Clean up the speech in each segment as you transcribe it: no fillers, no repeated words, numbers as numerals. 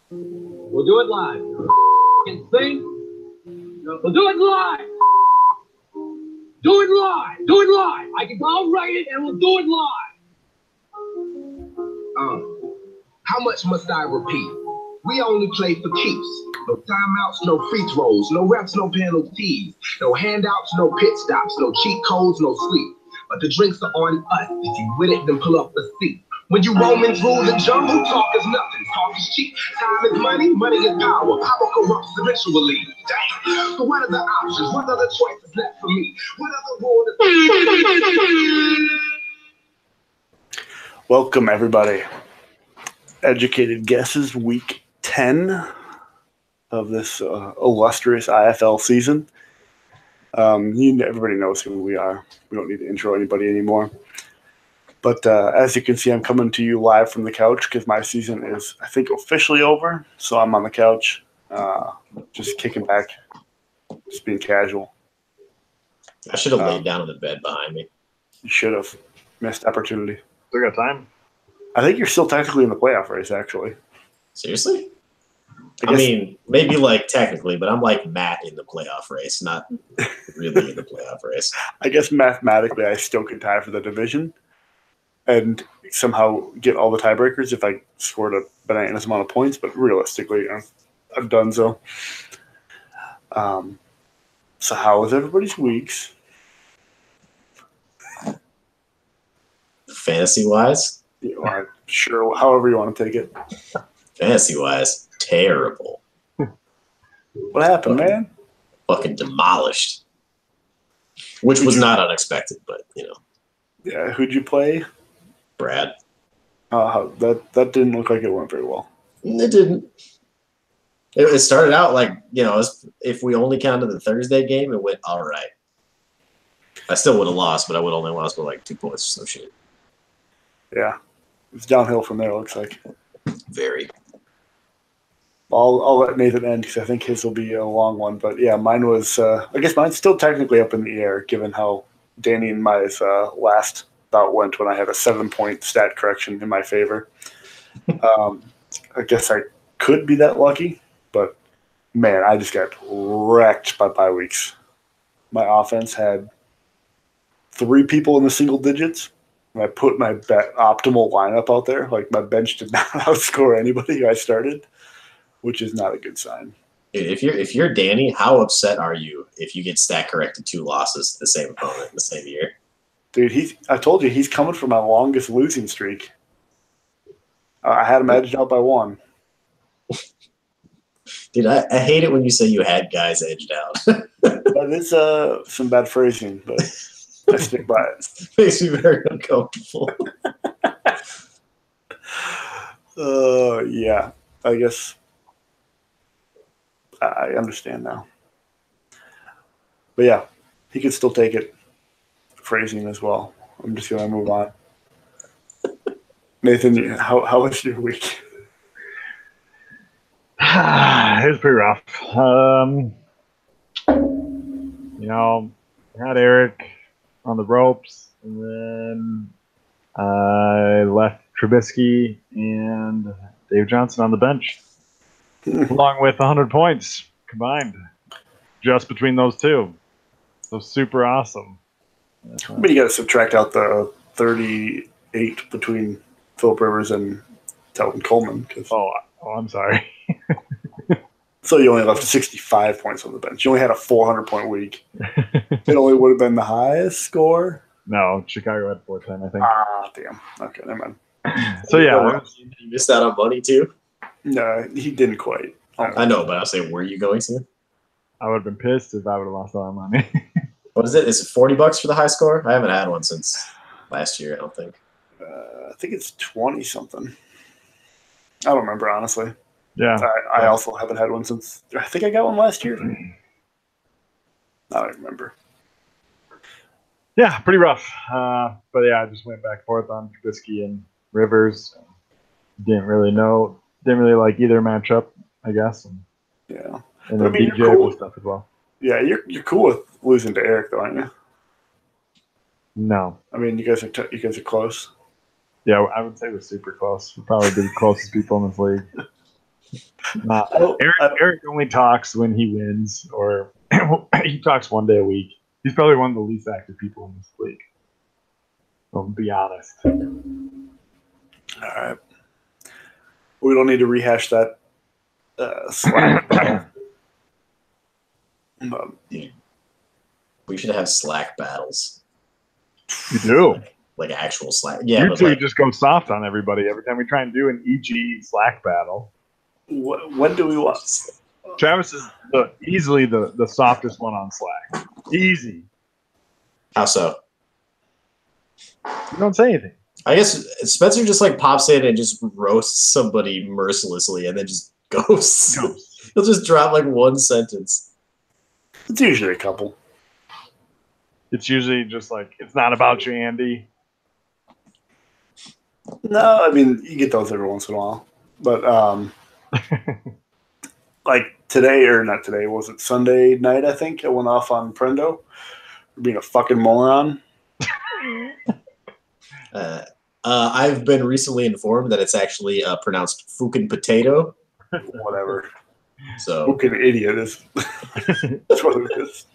We'll do it live. Can sing. We'll do it live. Do it live. Do it live. I'll write it and we'll do it live. How much must I repeat? We only play for keeps. No timeouts, no free throws, no reps, no penalties, no handouts, no pit stops, no cheat codes, no sleep. But the drinks are on us. If you with it, then pull up the seat. When you roaming through the jungle, talk is nothing. Talk is cheap. Time is money, money is power. Power corrupts eventually. Damn. So what are the options? What are the choices left for me? What are the rules? Welcome, everybody. Educated Guesses, week 10 of this illustrious IFL season. Everybody knows who we are. We don't need to intro anybody anymore. But as you can see, I'm coming to you live from the couch because my season is, I think, officially over. So I'm on the couch, just kicking back, just being casual. I should have laid down in the bed behind me. You should have. Missed opportunity. Still got time? I think you're still technically in the playoff race, actually. Seriously? I mean, maybe like technically, but I'm like Matt in the playoff race, not really in the playoff race. I guess mathematically I still could tie for the division and somehow get all the tiebreakers if I scored a bananas amount of points, but realistically, I've done so. So how was everybody's weeks? Fantasy-wise? Sure, however you want to take it. Fantasy-wise, terrible. What happened, man? Fucking demolished. Which was not unexpected, but, you know. Yeah, who'd you play? Brad. That didn't look like it went very well. It didn't. It started out like, you know, if we only counted the Thursday game, it went all right. I still would have lost, but I would only lost by like 2 points or some shit. Yeah. It's downhill from there, it looks like. Very. I'll let Nathan end because I think his will be a long one. But yeah, mine was, I guess mine's still technically up in the air given how Danny and my last bout went when I had a 7-point stat correction in my favor. I guess I could be that lucky, but man, I just got wrecked by bye weeks. My offense had 3 people in the single digits. And I put my optimal lineup out there. Like my bench did not outscore anybody I started, which is not a good sign. Dude, if you're Danny, how upset are you if you get stat corrected 2 losses to the same opponent in the same year? Dude, I told you he's coming for my longest losing streak. I had him edged out by 1. Dude, I hate it when you say you had guys edged out. That is some bad phrasing, but I stick by it. Makes me very uncomfortable. Yeah, I guess I understand now. But yeah, he could still take it. Phrasing as well. I'm just going to move on. Nathan, how was your week? It was pretty rough. You know, I had Eric on the ropes, and then I left Trubisky and Dave Johnson on the bench, along with 100 points combined, just between those two. So super awesome. But you got to subtract out the 38 between Philip Rivers and Telvin Coleman. Oh, I'm sorry. So you only left 65 points on the bench. You only had a 400-point week. It only would have been the highest score. No, Chicago had 410, I think. Ah, damn. Okay, never mind. So yeah, You missed out on money too? No, he didn't quite. I know, but I was saying, were you going to? I would have been pissed if I would have lost all that money. What is it? Is it $40 for the high score? I haven't had one since last year, I don't think. I think it's 20-something. I don't remember, honestly. Yeah. I also haven't had one since – I think I got one last year. I don't remember. Yeah, pretty rough. But yeah, I just went back and forth on Trubisky and Rivers. Didn't really like either matchup, I guess. Yeah. And then DJ stuff as well. Yeah, you're cool with losing to Eric, though, aren't you? No. I mean, you guys are close. Yeah, I would say we're super close. We're probably the closest people in this league. Eric only talks when he wins, or he talks one day a week. He's probably one of the least active people in this league. I'll be honest. All right. We don't need to rehash that Slack battle. Dude, we should have Slack battles. You do. Like actual Slack. Yeah, You but two like, just go soft on everybody every time we try and do an EG Slack battle. When do we want? Travis is easily the softest one on Slack. Easy. how so? You don't say anything. I guess Spencer just like pops in and just roasts somebody mercilessly and then just goes. He'll just drop like one sentence. It's usually a couple. It's usually just like, it's not about you, Andy. No, I mean, you get those every once in a while. But, like today, or not today, was it Sunday night, I think? I went off on Prendo for being a fucking moron. I've been recently informed that it's actually pronounced fucking potato. Whatever. So Fucking idiot is. That's what it is.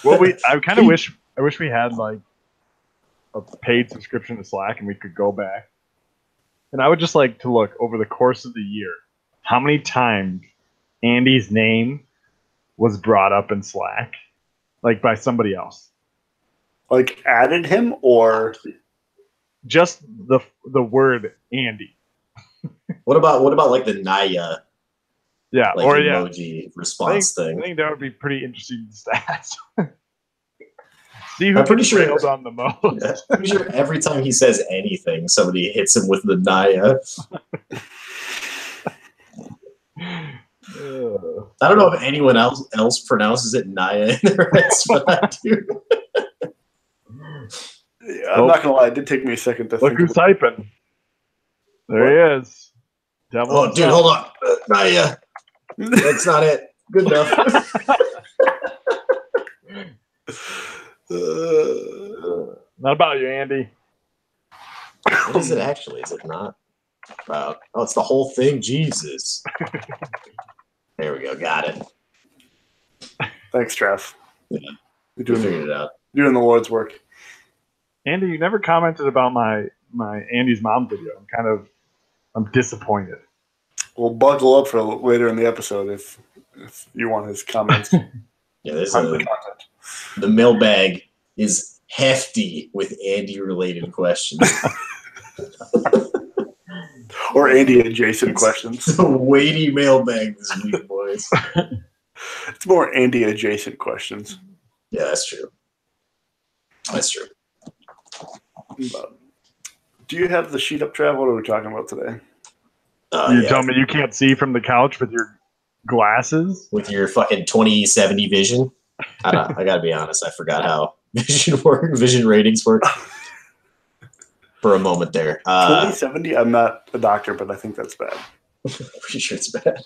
Well, I kind of wish we had like a paid subscription to Slack and we could go back. And I would just like to look over the course of the year how many times Andy's name was brought up in Slack, like by somebody else. Like added him or Just the word Andy. what about like the Naya Yeah, like or yeah. emoji response I thing? think that would be pretty interesting stats. See who I'm pretty gets sure- railed on the most. Yeah, I'm pretty sure every time he says anything, somebody hits him with the Naya. I don't know if anyone else pronounces it Naya in the rest, but I do. yeah, I'm not gonna lie, it did take me a second to Look think who's typing. There he is. Devil Oh, dude, hold on. Naya. That's not it. Good enough. Not about you, Andy. What is it actually? Is it not about? Oh, it's the whole thing. Jesus. There we go. Got it. Thanks, Trev. Yeah. You're We figured it out. doing the Lord's work. Andy, you never commented about my Andy's mom video. I'm disappointed. We'll buckle up for later in the episode if you want his comments. Yeah, there's On the content. the mailbag is hefty with Andy-related questions. Or Andy adjacent questions. It's a weighty mailbag this week, boys. It's more Andy adjacent questions. Yeah, that's true. That's true. Do you have the sheet up, Trav? What are we talking about today? You Yeah. tell me you can't see from the couch with your glasses? With your fucking 2070 vision. I gotta be honest, I forgot how vision ratings work for a moment there. 2070? I'm not a doctor, but I think that's bad. Pretty sure it's bad.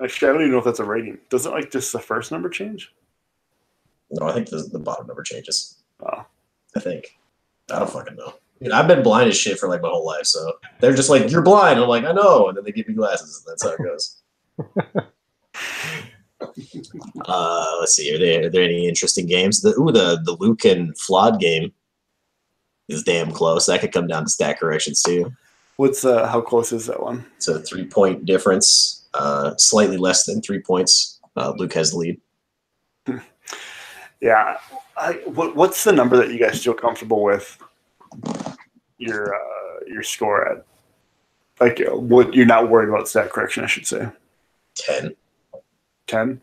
Actually, I don't even know if that's a rating. Doesn't like just the first number change? No, I think the bottom number changes. Oh. I think. I don't fucking know. Dude, I've been blind as shit for like my whole life, so they're just like, "You're blind." I'm like, "I know," and then they give me glasses. And that's how it goes. Let's see. Are there any interesting games? The Luke and Flawed game is damn close. That could come down to stat corrections too. What's how close is that one? It's a 3-point difference. Slightly less than 3 points. Luke has the lead. Yeah. What's the number that you guys feel comfortable with your score at? Like, what you're not worried about stat correction, I should say. 10. 10?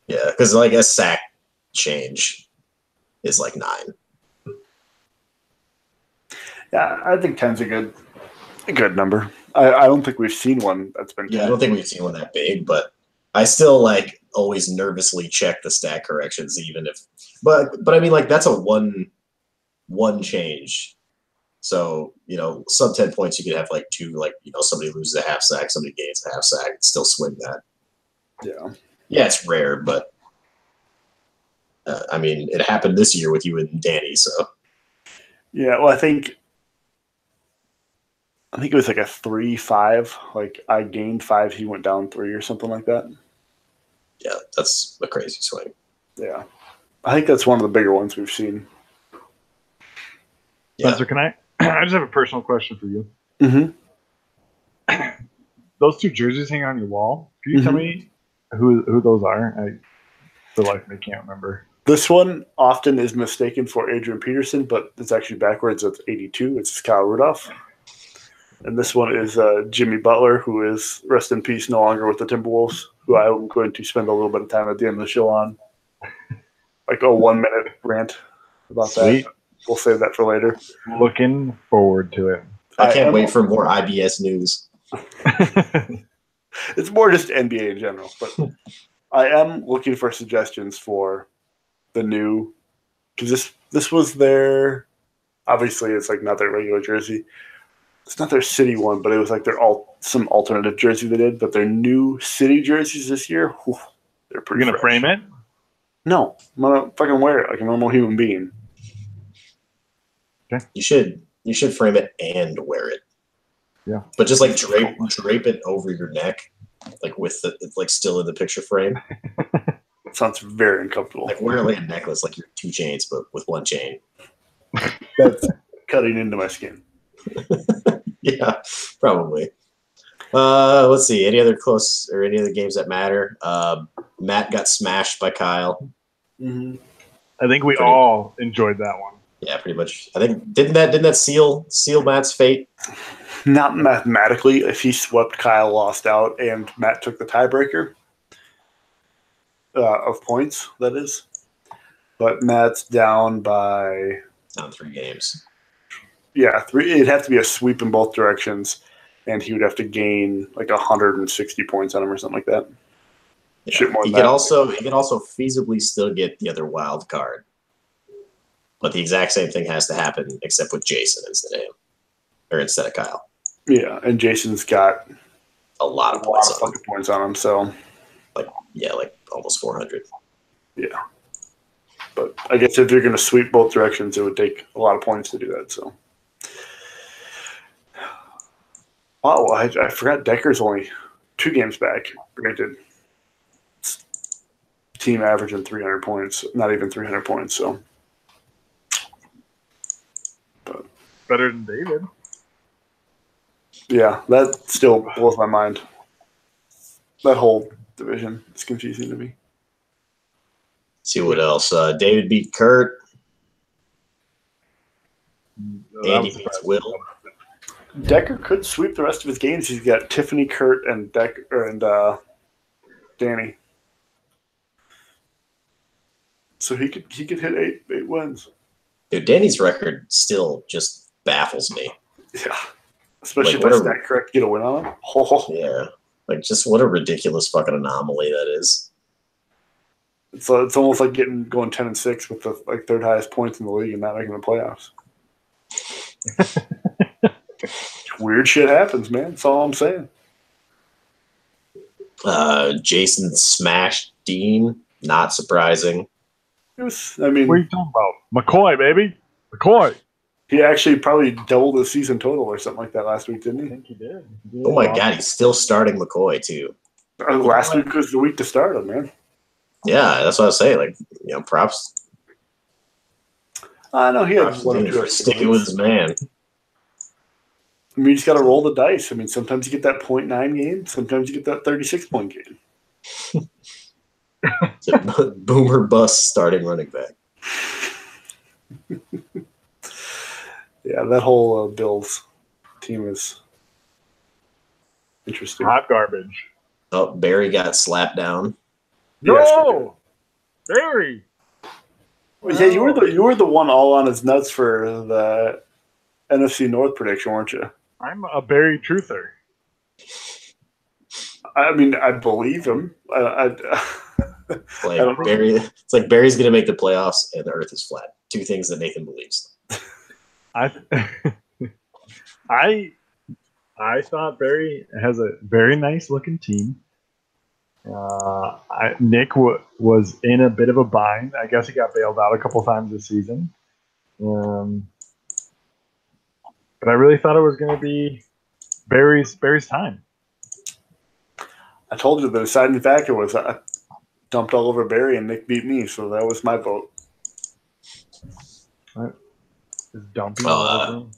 Yeah, because like a sack change is like 9. Yeah, I think 10's a good number. I don't think we've seen one that's been 10. Yeah, I don't think we've seen one that big, but I still like always nervously check the stat corrections, even if. But I mean, like that's a one change. So sub 10 points, you could have like 2, like somebody loses a half sack, somebody gains a half sack, and still swing that. Yeah. Yeah, it's rare, but I mean, it happened this year with you and Danny. So Yeah, well, I think I think it was like a 3-5. Like I gained 5, he went down 3 or something like that. Yeah, that's a crazy swing. Yeah. I think that's one of the bigger ones we've seen. Yeah. Spencer, can I? I just have a personal question for you. Mm-hmm. Those 2 jerseys hang on your wall. Can you tell me who those are? I, for life, I can't remember. This one often is mistaken for Adrian Peterson, but it's actually backwards. It's 82. It's Kyle Rudolph. And this one is Jimmy Butler, who is, rest in peace, no longer with the Timberwolves, who I'm going to spend a little bit of time at the end of the show on. Like a 1-minute rant about Sweet. that. We'll save that for later. Looking forward to it. I can't wait for more IBS news. It's more just NBA in general, but I am looking for suggestions for the new, because this was their, obviously it's like not their regular jersey. It's not their city one, but it was like some alternative jersey they did. But their new city jerseys this year, whew, they're pretty. You're gonna frame it? No, I'm gonna fucking wear it like a normal human being. Okay. You should frame it and wear it. Yeah. But just like drape it over your neck, like with it's like still in the picture frame. It sounds very uncomfortable. Like wear it like a necklace, like you're 2 chains, but with 1 chain. That's cutting into my skin. Yeah, probably. Let's see. Any other games that matter? Matt got smashed by Kyle. Mm-hmm. I think we all enjoyed that one. Yeah, pretty much. I think didn't that seal Matt's fate? Not mathematically. If he swept, Kyle lost out, and Matt took the tiebreaker of points. That is, but Matt's down by 3 games. Yeah, 3. It'd have to be a sweep in both directions, and he would have to gain like 160 points on him or something like that. Yeah. Shit more He than could that. also feasibly still get the other wild card, but the exact same thing has to happen except with Jason instead of Kyle. Yeah, and Jason's got a lot of points on him. So like almost 400. Yeah, but I guess if you're going to sweep both directions, it would take a lot of points to do that. So, oh, I forgot Decker's only 2 games back. Granted, team averaging 300 points, not even 300 points. So, but better than David. Yeah, that still blows my mind. That whole division is confusing to me. See what else. David beat Kurt. Andy beats Will. Decker could sweep the rest of his games. He's got Tiffany, Kurt, and Danny. So he could hit 8 wins. Dude, Danny's record still just baffles me. Yeah. Especially if I stat correct, get a win on him. Oh. Yeah. Like, just what a ridiculous fucking anomaly that is. It's almost like going 10-6 with the 3rd highest points in the league and not making the playoffs. Weird shit happens, man. That's all I'm saying. Jason smashed Dean. Not surprising. What are you talking about? McCoy, baby. McCoy. He actually probably doubled the season total or something like that last week, didn't he? I think he did. Oh my God, he's still starting McCoy too. Last week was the week to start him, man. Yeah, that's what I was saying. Props. I know he had sticking with his man. I mean, you just got to roll the dice. I mean, sometimes you get that 0.9 game, sometimes you get that 36-point game. It's a boomer bust starting running back. Yeah, that whole Bills team is interesting. Hot garbage. Oh, Barry got slapped down. No, Barry. Well, yeah, you were the one all on his nuts for the NFC North prediction, weren't you? I'm a Barry truther. I mean, I believe him. It's like Barry's going to make the playoffs and the Earth is flat. 2 things that Nathan believes. I thought Barry has a very nice looking team. Nick was in a bit of a bind. I guess he got bailed out a couple times this season. But I really thought it was going to be Barry's time. I told you the deciding factor was I dumped all over Barry and Nick beat me, so that was my vote. Is dumping Well, all over him?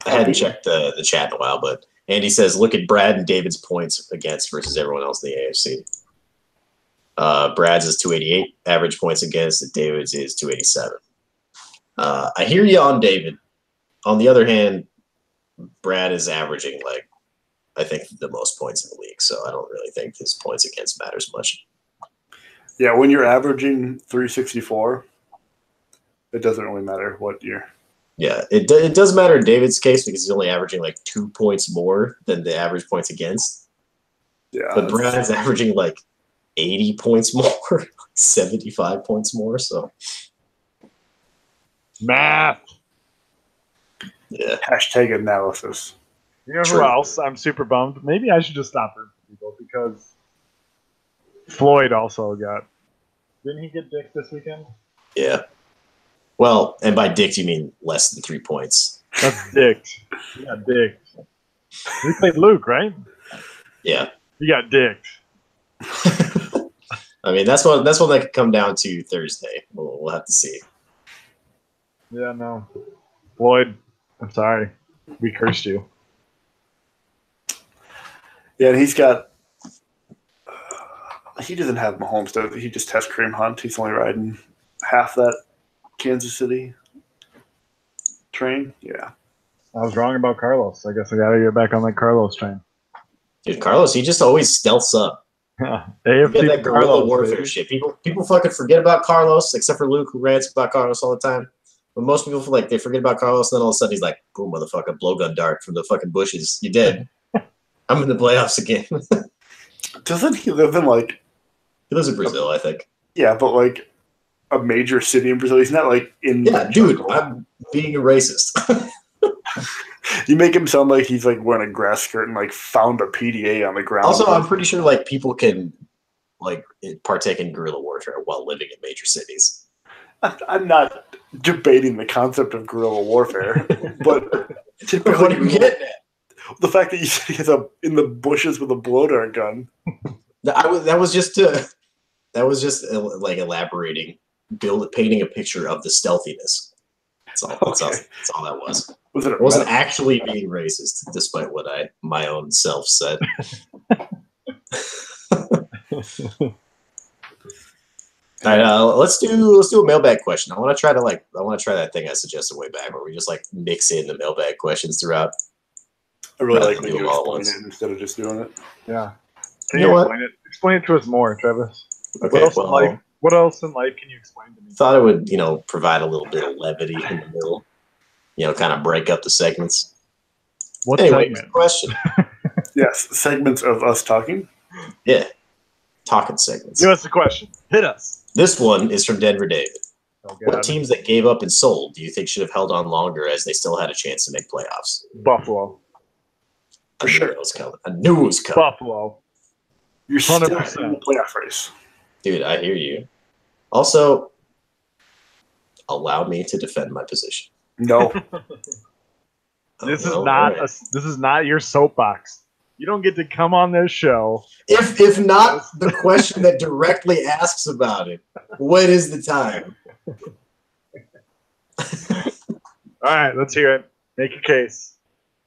I hadn't checked the chat in a while, but Andy says, look at Brad and David's points against versus everyone else in the AFC. Brad's is 288, average points against, and David's is 287. I hear you on David. On the other hand, Brad is averaging, like, I think the most points in the league, so I don't really think his points against matters much. Yeah, when you're averaging 364, it doesn't really matter what year. Yeah, it does matter in David's case because he's only averaging like 2 points more than the average points against. Yeah, but Brad's averaging like 80 points more, 75 points more. So math. Yeah. Hashtag analysis. You know True. who else I'm super bummed? Maybe I should just stop rooting for people because Floyd also got. Didn't he get dicked this weekend? Yeah. Well, and by dicked you mean less than 3 points. That's dicked. He got dicked. We played Luke, right? Yeah. He got dicked. I mean, that's one that could come down to Thursday. We'll have to see. Yeah, no. Floyd, I'm sorry. We cursed you. Yeah, and he's got. He doesn't have Mahomes, does he? He just has Kareem Hunt. He's only riding half that Kansas City train. Yeah. I was wrong about Carlos. I guess I got to get back on that Carlos train. Dude, Carlos, he just always stealths up. AFC Get that guerrilla Carlos, warfare baby. shit. People fucking forget about Carlos, except for Luke, who rants about Carlos all the time. But most people feel like they forget about Carlos, and then all of a sudden he's like, boom, motherfucker, blowgun dart from the fucking bushes. You dead. I'm in the playoffs again. Doesn't he live in like? He lives in Brazil, I think. Yeah, but like a major city in Brazil. He's not like in. Yeah, the dude, jungle. I'm being a racist. You make him sound like he's like wearing a grass skirt and like found a PDA on the ground. Also, I'm pretty sure like people can like partake in guerrilla warfare while living in major cities. I'm not debating the concept of guerrilla warfare, but What are you getting at? the fact that he's in the bushes with a blow dart gun. That was just like elaborating, painting a picture of the stealthiness. That's all. That's all that was. Was it? It wasn't actually being racist, despite what my own self said. All right, let's do a mailbag question. I want to try that thing I suggested way back, where we just like mix in the mailbag questions throughout. I really rather like than when do you them all at explain once. it instead of just doing it. Yeah. Can You you know what? explain it? Explain it to us more, Travis. Okay, What else in life can you explain to me? thought it would, provide a little bit of levity in the middle. Kind of break up the segments. What Anyway, segment? question. Yes, segments of us talking. Yeah, talking segments. Give us the question. Hit us. This one is from Denver David. Oh, What God. teams that gave up and sold do you think should have held on longer as they still had a chance to make playoffs? Buffalo. I knew it was coming. I knew it was coming. Buffalo. You're still in 100%. the playoff race. Dude, I hear you. Also, allow me to defend my position. No, This Well, is not all right. this is not your soapbox. You don't get to come on this show. If not the question that directly asks about it, when is the time? All right, let's hear it. Make your case.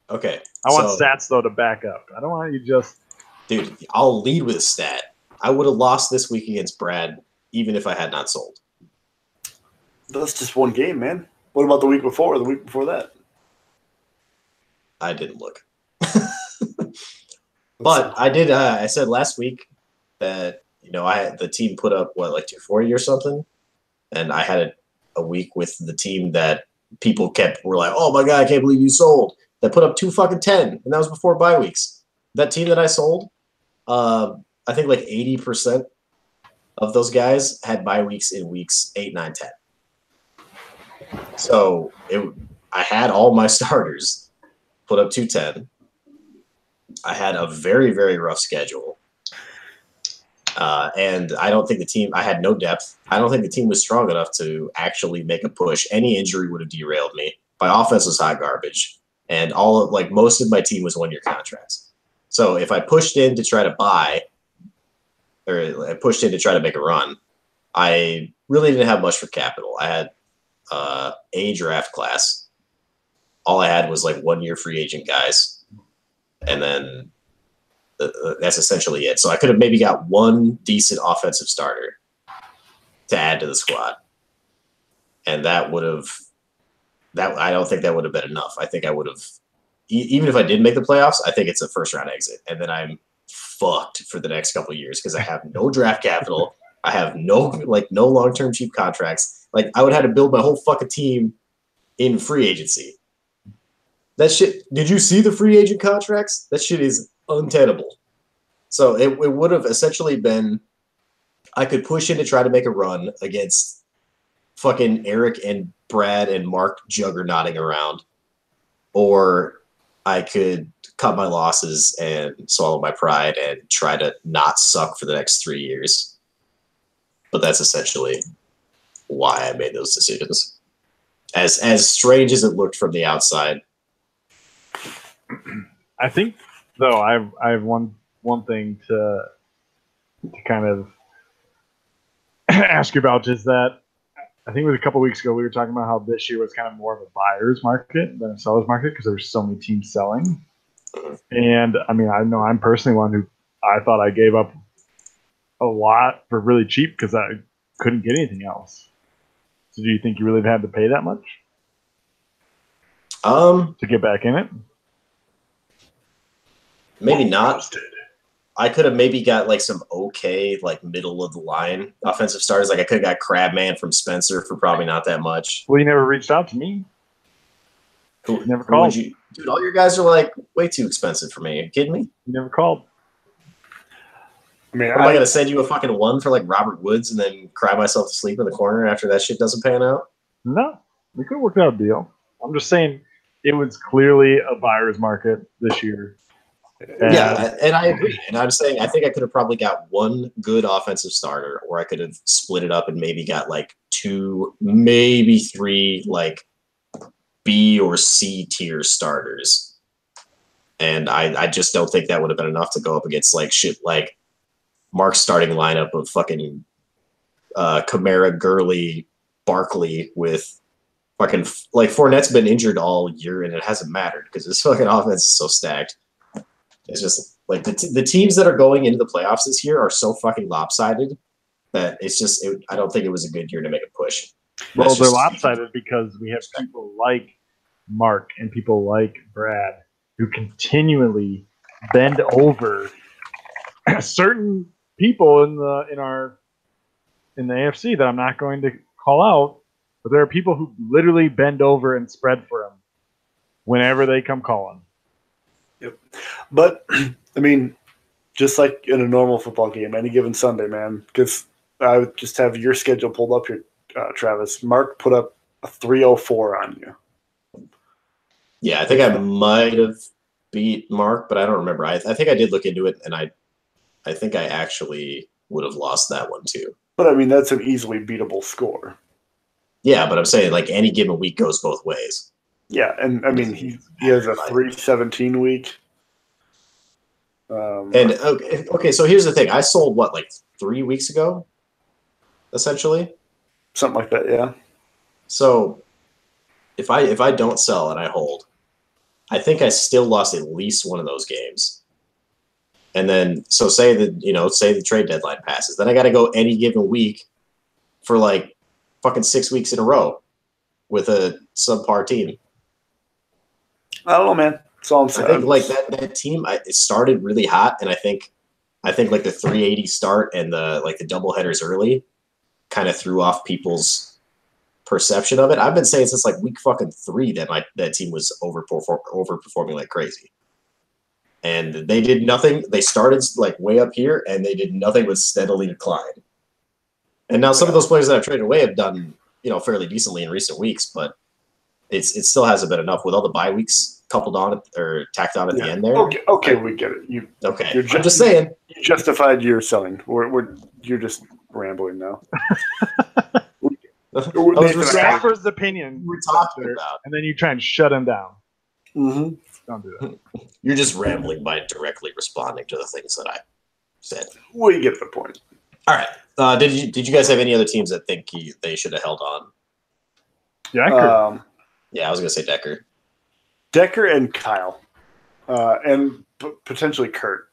Okay. I want so, stats though to back up. I don't want you just. Dude, I'll lead with a stat. I would have lost this week against Brad even if I had not sold. that's just one game, man. What about the week before? Or the week before that? I didn't look. But I did. I said last week that the team put up what, like 240 or something, and I had a week with the team that people were like, "Oh my god, I can't believe you sold." That put up 210, and that was before bye weeks. That team that I sold, I think like 80% of those guys had bye weeks in weeks 8, 9, 10. So I had all my starters put up 210. I had a very, very rough schedule. And I don't think I had no depth. I don't think the team was strong enough to actually make a push. Any injury would have derailed me. My offense was hot garbage. and most of my team was 1-year contracts. So if I pushed in to try to buy, or I pushed in to try to make a run, I really didn't have much for capital. I had a draft class. All I had was like 1-year free agent guys, and then that's essentially it. So I could have maybe got one decent offensive starter to add to the squad, and I don't think that would have been enough. I think I would have, even if I did make the playoffs, I think it's a first round exit, and then I'm fucked for the next couple of years because I have no draft capital. I have no long term cheap contracts. Like, I would have to build my whole fucking team in free agency. That shit. Did you see the free agent contracts? That shit is untenable. So it would have essentially been, I could push in to try to make a run against fucking Eric and Brad and Mark juggernauting around, or I could cut my losses and swallow my pride and try to not suck for the next 3 years. But that's essentially why I made those decisions. As strange as it looked from the outside. I think, though, I have one thing to kind of ask you about, is that I think it was a couple of weeks ago we were talking about how this year was kind of more of a buyer's market than a seller's market because there were so many teams selling. And I mean, I know I'm personally one who I thought I gave up a lot for really cheap because I couldn't get anything else. So do you think you really had to pay that much to get back in it? Maybe not. I could have maybe got like some okay, like middle of the line offensive starters. Like I could have got Crabman from Spencer for probably not that much. Well, you never reached out to me. You never called. Dude, all your guys are like way too expensive for me. Are you kidding me? You never called. I mean, am I gonna send you a fucking one for like Robert Woods and then cry myself to sleep in the corner after that shit doesn't pan out? No, we could have worked out a deal. I'm just saying it was clearly a buyer's market this year. Yeah, and I agree. And I'm saying I think I could have probably got one good offensive starter, or I could have split it up and maybe got like 2, maybe 3 like B or C tier starters. And I just don't think that would have been enough to go up against like shit like Mark's starting lineup of fucking Kamara, Gurley, Barkley with fucking like Fournette's been injured all year and it hasn't mattered because his fucking offense is so stacked. It's just like the teams that are going into the playoffs this year are so fucking lopsided that it's just I don't think it was a good year to make a push. Well, they're lopsided because we have people like Mark and people like Brad who continually bend over certain people in the AFC that I'm not going to call out, but there are people who literally bend over and spread for him whenever they come calling. Yep. But, I mean, just like in a normal football game, any given Sunday, man, because I would just have your schedule pulled up here, Travis. Mark put up a 304 on you. Yeah, I think I might have beat Mark, but I don't remember. I think I did look into it, and I think I actually would have lost that one too. But, I mean, that's an easily beatable score. Yeah, but I'm saying, like, any given week goes both ways. Yeah, and I mean he has a 317 week. And okay, so here's the thing: I sold what, like 3 weeks ago, essentially, something like that. Yeah. So if I don't sell and I hold, I think I still lost at least one of those games. And then so say the trade deadline passes, then I got to go any given week for like fucking 6 weeks in a row with a subpar team. I don't know, man. That's all I'm saying. I think like that team, it started really hot, and I think like the 380 start and the doubleheaders early kind of threw off people's perception of it. I've been saying since like week fucking 3 that that team was overperforming like crazy, and they did nothing. They started like way up here, and they did nothing but steadily decline. And now some of those players that I've traded away have done fairly decently in recent weeks, but it still hasn't been enough with all the bye weeks coupled on it or tacked on at the end there. Okay, we get it. I'm just saying. You justified your selling. You're just rambling now. Jasper's opinion. We're talking about, and then you try and shut him down. Mm-hmm. Don't do that. You're just rambling by directly responding to the things that I said. Well, you get the point. All right. Did you guys have any other teams that think they should have held on? Decker. Yeah, I was gonna say Decker. Decker and Kyle, and potentially Kurt.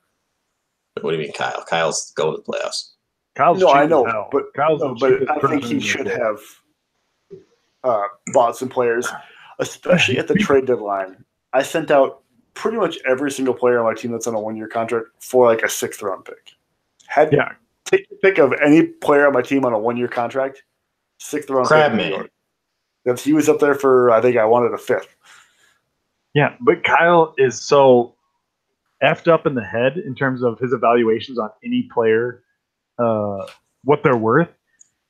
What do you mean, Kyle? Kyle's going to the playoffs. Kyle's No, cheap I as know, hell. but Kyle's no, the but cheapest I think person he in the should league. have bought some players, especially at the trade deadline. I sent out pretty much every single player on my team that's on a 1-year contract for like a 6th round pick. Take a pick of any player on my team on a 1-year contract, 6th round Crabman. pick. He was up there for, I think I wanted a 5th. Yeah, but Kyle is so effed up in the head in terms of his evaluations on any player, what they're worth,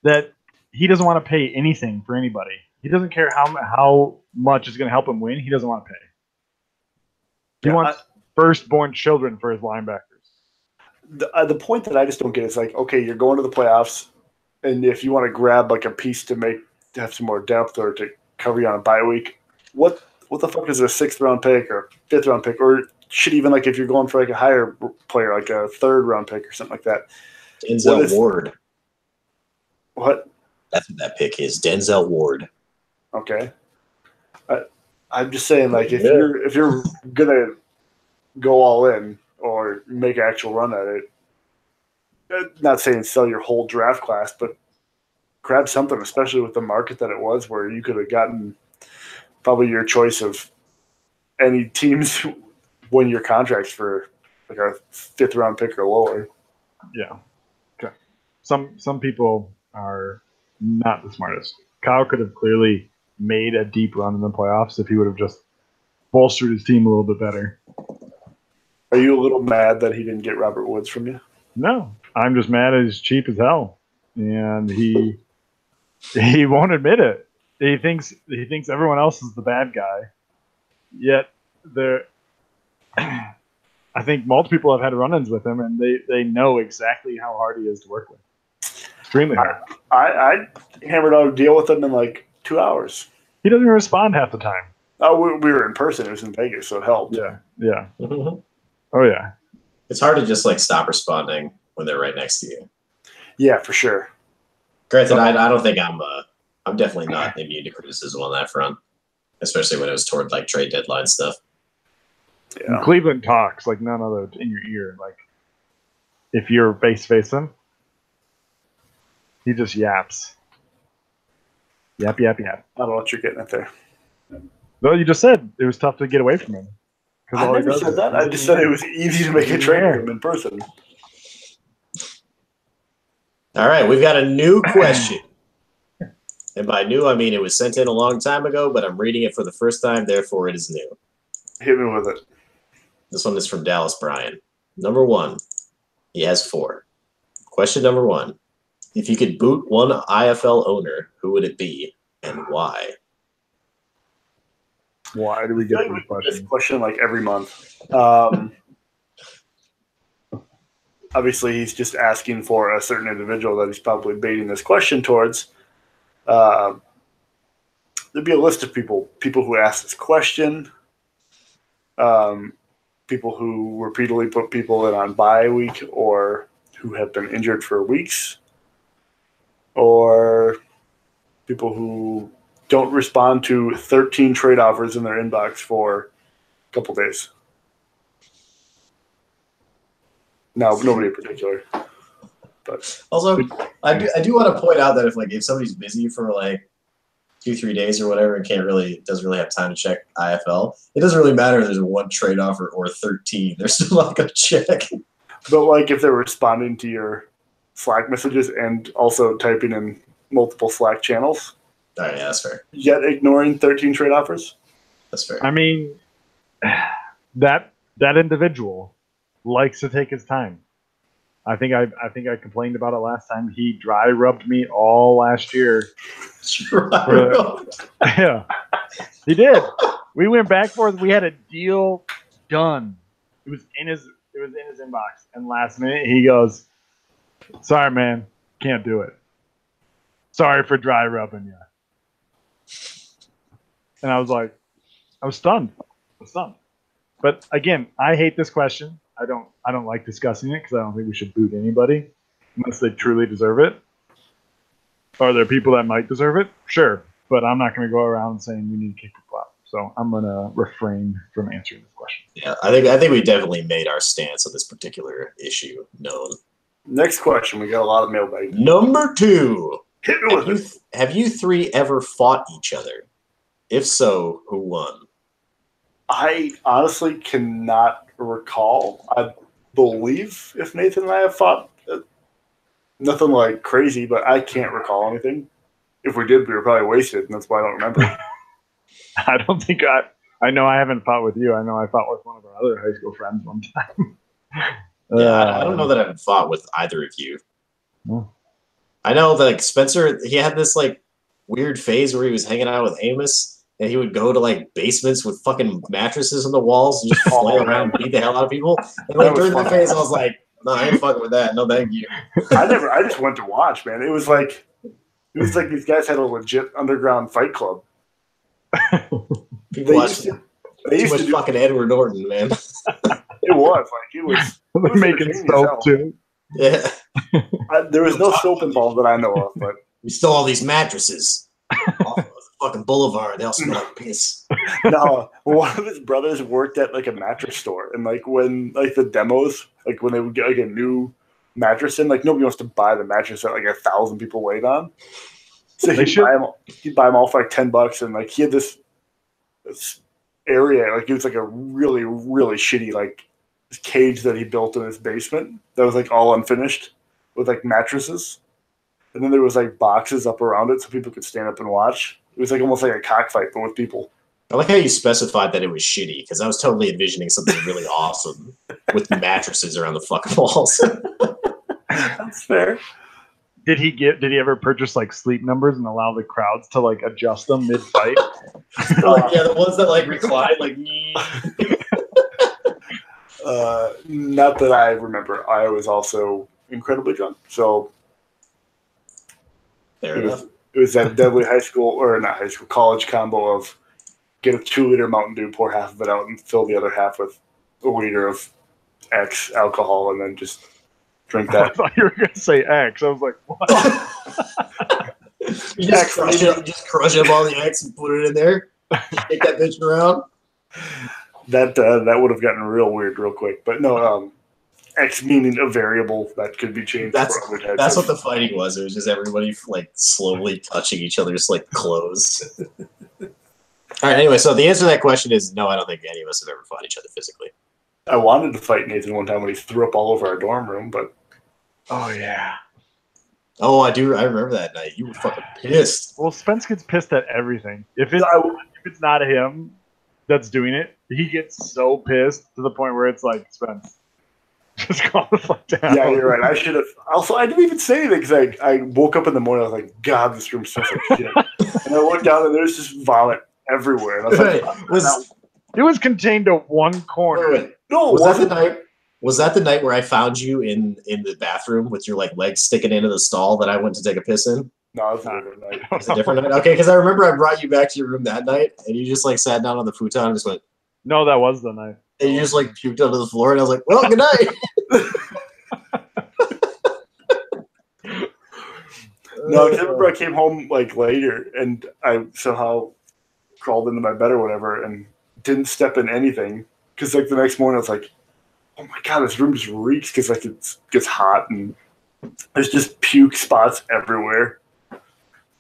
that he doesn't want to pay anything for anybody. He doesn't care how much is going to help him win. He doesn't want to pay. He wants firstborn children for his linebackers. The point that I just don't get is like, okay, you're going to the playoffs, and if you want to grab like a piece to have some more depth or to cover you on a bye week, what the fuck is a 6th round pick or 5th round pick, or shit, even like if you're going for like a higher player, like a 3rd round pick or something like that. Denzel Ward. What? That's what that pick is. Denzel Ward. Okay. I'm just saying, like, if you're gonna go all in or make an actual run at it, not saying sell your whole draft class, but grab something, especially with the market that it was, where you could have gotten probably your choice of any teams 1-year contracts for like a 5th round pick or lower. Yeah. Okay. Some people are not the smartest. Kyle could have clearly made a deep run in the playoffs if he would have just bolstered his team a little bit better. Are you a little mad that he didn't get Robert Woods from you? No, I'm just mad he's cheap as hell, and he won't admit it. He thinks everyone else is the bad guy. Yet I think multiple people have had run-ins with him, and they know exactly how hard he is to work with. Extremely hard. I hammered out a deal with him in like 2 hours. He doesn't respond half the time. Oh, we were in person. It was in Vegas, so it helped. Yeah. Oh yeah. It's hard to just like stop responding when they're right next to you. Yeah, for sure. Granted, I don't think I'm definitely not immune to criticism on that front, especially when it was toward like trade deadline stuff. Yeah. And Cleveland talks like none other in your ear. Like if you're face to face him, he just yaps. Yap. I don't know what you're getting at there. Well, you just said it was tough to get away from him. I never said that. I just said it was easy to make a trade with him in person. All right, we've got a new question. And by new, I mean it was sent in a long time ago, but I'm reading it for the first time, therefore it is new. Hit me with it. This one is from Dallas Bryan. Number 1. He has 4. Question number 1. If you could boot one IFL owner, who would it be and why? Why do we get this This question? question like every month. Obviously, he's just asking for a certain individual that he's probably baiting this question towards. There'd be a list of people who asked this question, people who repeatedly put people in on bye week or who have been injured for weeks, or people who don't respond to 13 trade offers in their inbox for a couple days. No, nobody in particular. But Also, I do want to point out that if somebody's busy for like 2-3 days or whatever and doesn't really have time to check IFL, it doesn't really matter if there's 1 trade offer or 13. They're still not going to check. But like if they're responding to your Slack messages and also typing in multiple Slack channels, All right, yeah, that's fair. yet ignoring 13 trade offers. That's fair. I mean, that individual likes to take his time. I think I complained about it last time. He dry rubbed me all last year. Yeah, he did. We went back and forth. We had a deal done. It was in his inbox, and last minute he goes, "Sorry, man, can't do it. Sorry for dry rubbing you." And I was stunned. with some. But again, I hate this question. I don't like discussing it because I don't think we should boot anybody unless they truly deserve it. Are there people that might deserve it? Sure, but I'm not going to go around saying we need to kick people out. So I'm going to refrain from answering this question. Yeah, I think we definitely made our stance on this particular issue known. Next question. We got a lot of mailbag. Number 2. Hit me with it. Have you three ever fought each other? If so, who won? I honestly cannot recall. I believe if Nathan and I have fought, nothing like crazy, but I can't recall anything. If we did, we were probably wasted, and that's why I don't remember. I don't think I know I haven't fought with you. I know I fought with one of our other high school friends one time. Yeah, I don't know that I've fought with either of you. No. I know that like Spencer, he had this like weird phase where he was hanging out with Amos, and he would go to like basements with fucking mattresses on the walls and just flail around and beat the hell out of people. And like during that phase, I was like, no, I ain't fucking with that. No, thank you. I just went to watch, man. It was like these guys had a legit underground fight club. People watch too much fucking Edward Norton, man. It was like it was. They're making soap too. Yeah. There was no soap involved that I know of, but we stole all these mattresses off of the fucking boulevard. They all smell like piss. No, one of his brothers worked at like a mattress store, and like when like the demos, like when they would get like a new mattress in, like nobody wants to buy the mattress that like 1,000 people laid on. So he'd buy them all for like $10, and like he had this area, like it was like a really, really shitty like cage that he built in his basement that was like all unfinished with like mattresses, and then there was like boxes up around it so people could stand up and watch. It was like almost like a cockfight but with people. I like how you specified that it was shitty, because I was totally envisioning something really awesome with mattresses around the fucking walls. That's fair. Did he ever purchase like sleep numbers and allow the crowds to like adjust them mid fight? Yeah, the ones that like recline like not that I remember. I was also incredibly drunk, so it was that deadly college combo of get a 2-liter Mountain Dew, pour half of it out, and fill the other half with a liter of X alcohol, and then just drink that. I thought you were going to say X. I was like, what? You just crush up all the X and put it in there. Take that bitch around. That would have gotten real weird real quick. But no, X meaning a variable that could be changed. That's what the fighting was. It was just everybody like slowly touching each other's like clothes. All right. Anyway, so the answer to that question is no. I don't think any of us have ever fought each other physically. I wanted to fight Nathan one time when he threw up all over our dorm room, but oh yeah. Oh, I do. I remember that night. You were fucking pissed. Well, Spence gets pissed at everything. If it's not him that's doing it, he gets so pissed to the point where it's like, Spence, just calm the fuck down. Yeah, you're right. I should have. Also, I didn't even say anything because I woke up in the morning. I was like, God, this room smells like shit. And I looked down and there's just vomit everywhere. And I was like, it was contained to one corner. Wait. No, was that the night where I found you in the bathroom with your like legs sticking into the stall that I went to take a piss in? No, it was a different night. It was a different night? Okay, because I remember I brought you back to your room that night, and you just like sat down on the futon and just went. No, that was the night. And you just like puked onto the floor, and I was like, "Well, good night." No, I remember I came home like later, and I somehow crawled into my bed or whatever, and didn't step in anything because like the next morning I was like, "Oh my God, this room just reeks," because like it gets hot and there's just puke spots everywhere.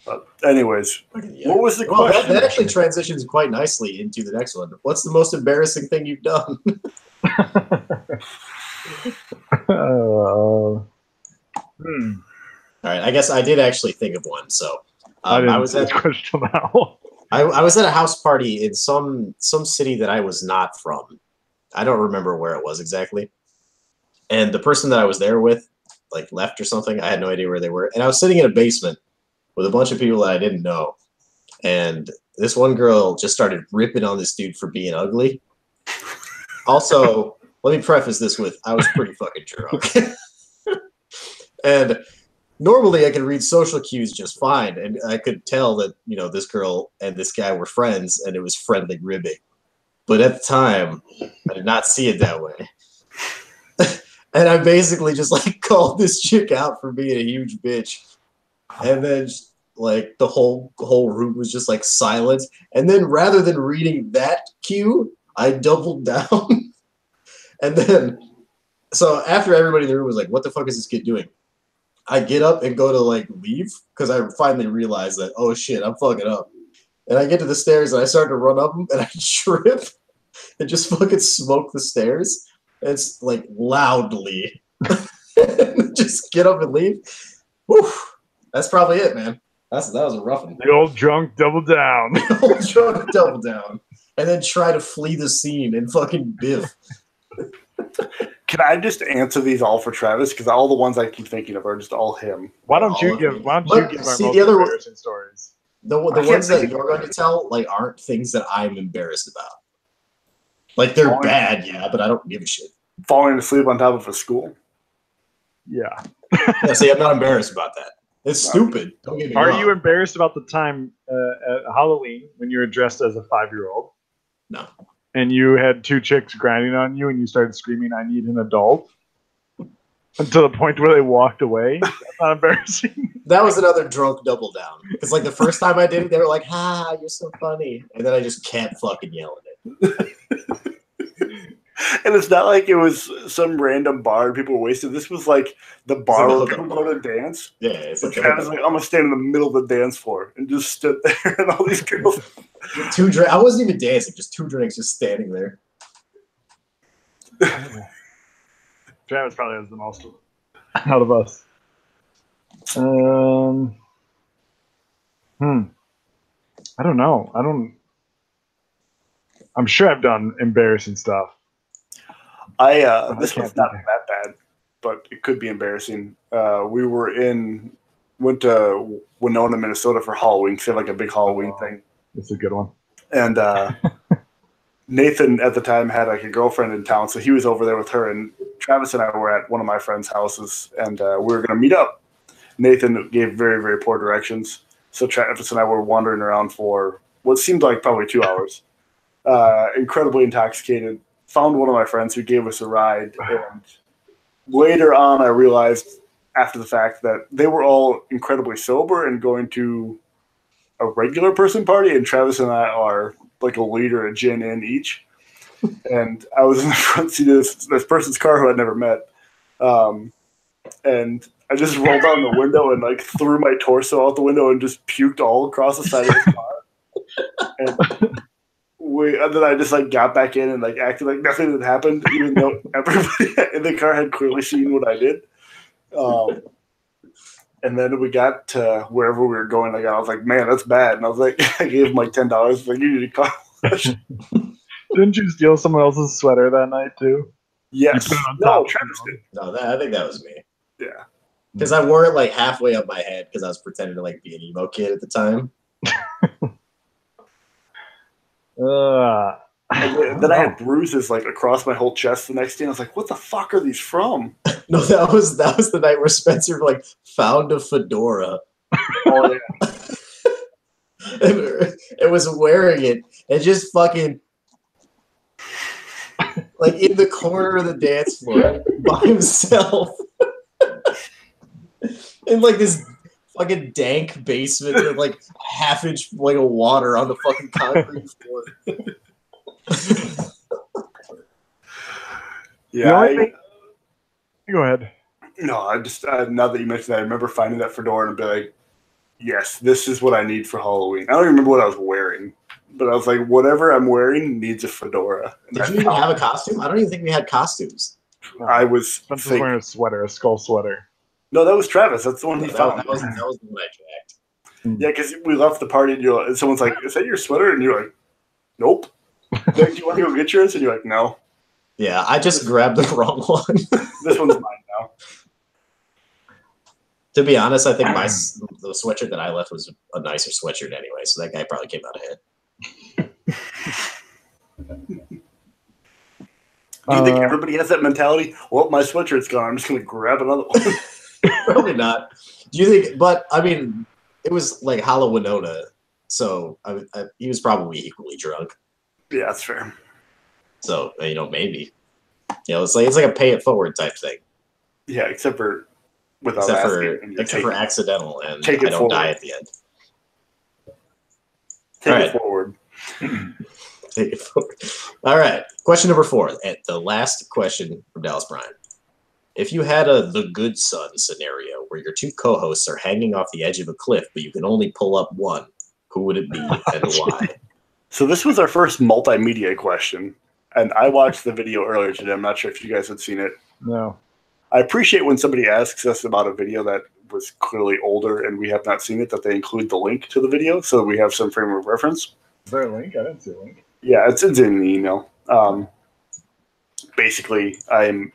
But anyways, what was the question? That actually transitions quite nicely into the next one. What's the most embarrassing thing you've done? Hmm. All right, I guess I did actually think of one. So I was at question now. I was at a house party in some city that I was not from. I don't remember where it was exactly. And the person that I was there with like left or something. I had no idea where they were. And I was sitting in a basement with a bunch of people that I didn't know. And this one girl just started ripping on this dude for being ugly. Also, let me preface this with I was pretty fucking drunk. And normally I could read social cues just fine. And I could tell that, you know, this girl and this guy were friends and it was friendly ribbing. But at the time, I did not see it that way. And I basically just like called this chick out for being a huge bitch. And then like the whole room was just like silent. And then rather than reading that cue, I doubled down. And then so after everybody in the room was like, what the fuck is this kid doing? I get up and go to like leave because I finally realized that, oh shit, I'm fucking up. And I get to the stairs and I start to run up them and I trip and just fucking smoke the stairs. It's like loudly. Just get up and leave. Whew. That's probably it, man. That was a rough one. The old drunk double down. The old drunk double down. And then try to flee the scene and fucking biff. Can I just answer these all for Travis? Because all the ones I keep thinking of are just all him. Why don't you give our most embarrassing stories? The ones that you're going to tell like aren't things that I'm embarrassed about. Like they're bad, yeah, but I don't give a shit. Falling asleep on top of a school. Yeah. Yeah, see, I'm not embarrassed about that. It's stupid. Don't get me wrong. Are you embarrassed about the time at Halloween when you were dressed as a 5-year-old? No. And you had 2 chicks grinding on you and you started screaming, I need an adult? Until the point where they walked away? That's not embarrassing. That was another drunk double down. Because like the first time I did it, they were like, ha, you're so funny. And then I just kept fucking yelling it. And it's not like it was some random bar and people were wasted. This was like the bar where people go to dance. Yeah, it's like I was like, I'm gonna stand in the middle of the dance floor and just stood there and all these girls. 2 drinks. I wasn't even dancing, just 2 drinks, just standing there. Travis probably has the most out of us. I don't know. I'm sure I've done embarrassing stuff. This one's not that bad, but it could be embarrassing. We went to Winona, Minnesota for Halloween. They have like a big Halloween thing. That's a good one. And Nathan at the time had like a girlfriend in town, so he was over there with her. And Travis and I were at one of my friends' houses, and we were going to meet up. Nathan gave very, very poor directions, so Travis and I were wandering around for what seemed like probably 2 hours. Incredibly intoxicated. Found one of my friends who gave us a ride, and later on I realized after the fact that they were all incredibly sober and going to a regular person party, and Travis and I are like a liter of gin in each. And I was in the front seat of this person's car who I'd never met. And I just rolled down the window and like threw my torso out the window and just puked all across the side of his car. And then I just like got back in and like acted like nothing had happened, even though everybody in the car had clearly seen what I did. And then we got to wherever we were going. Like I was like, "Man, that's bad." And I was like, I gave him like $10. Like, you need to call. Didn't you steal someone else's sweater that night too? Yes. No, Travis did. No, I think that was me. Yeah. Because I wore it like halfway up my head because I was pretending to like be an emo kid at the time. And then I had bruises like across my whole chest the next day. And I was like, "What the fuck are these from?" No, that was the night where Spencer like found a fedora. Oh yeah. and was wearing it and just fucking like in the corner of the dance floor by himself in like this fucking dank basement with like a half-inch like of water on the fucking concrete floor. Yeah. Go ahead. No, I just now that you mentioned that, I remember finding that fedora and be like, "Yes, this is what I need for Halloween." I don't even remember what I was wearing, but I was like, "Whatever I'm wearing needs a fedora." Did you even have a costume? I don't even think we had costumes. I was Spencer's wearing a sweater, a skull sweater. No, that was Travis. That's the one he found. That was the one I jacked. Yeah, because we left the party and someone's like, "Is that your sweater?" And you're like, "Nope." Like, "Do you want to go get yours?" And you're like, "No." Yeah, I just grabbed the wrong one. This one's mine now. To be honest, I think the sweatshirt that I left was a nicer sweatshirt anyway, so that guy probably came out ahead. Do you think everybody has that mentality? Well, my sweatshirt's gone. I'm just going to grab another one. Probably not. Do you think? But I mean, it was like Halloween, so he was probably equally drunk. Yeah, that's fair. So maybe. It's like a pay it forward type thing. Yeah, except for without except for accidental, and I don't die at the end. Take it forward. Take it forward. All right. Question number 4. The last question from Dallas Bryant. If you had the good son scenario where your 2 co-hosts are hanging off the edge of a cliff, but you can only pull up one, who would it be and why? So this was our first multimedia question, and I watched the video earlier today. I'm not sure if you guys had seen it. No. I appreciate when somebody asks us about a video that was clearly older and we have not seen it, that they include the link to the video so we have some frame of reference. Is there a link? I didn't see a link. Yeah, it's in the email. Basically, I'm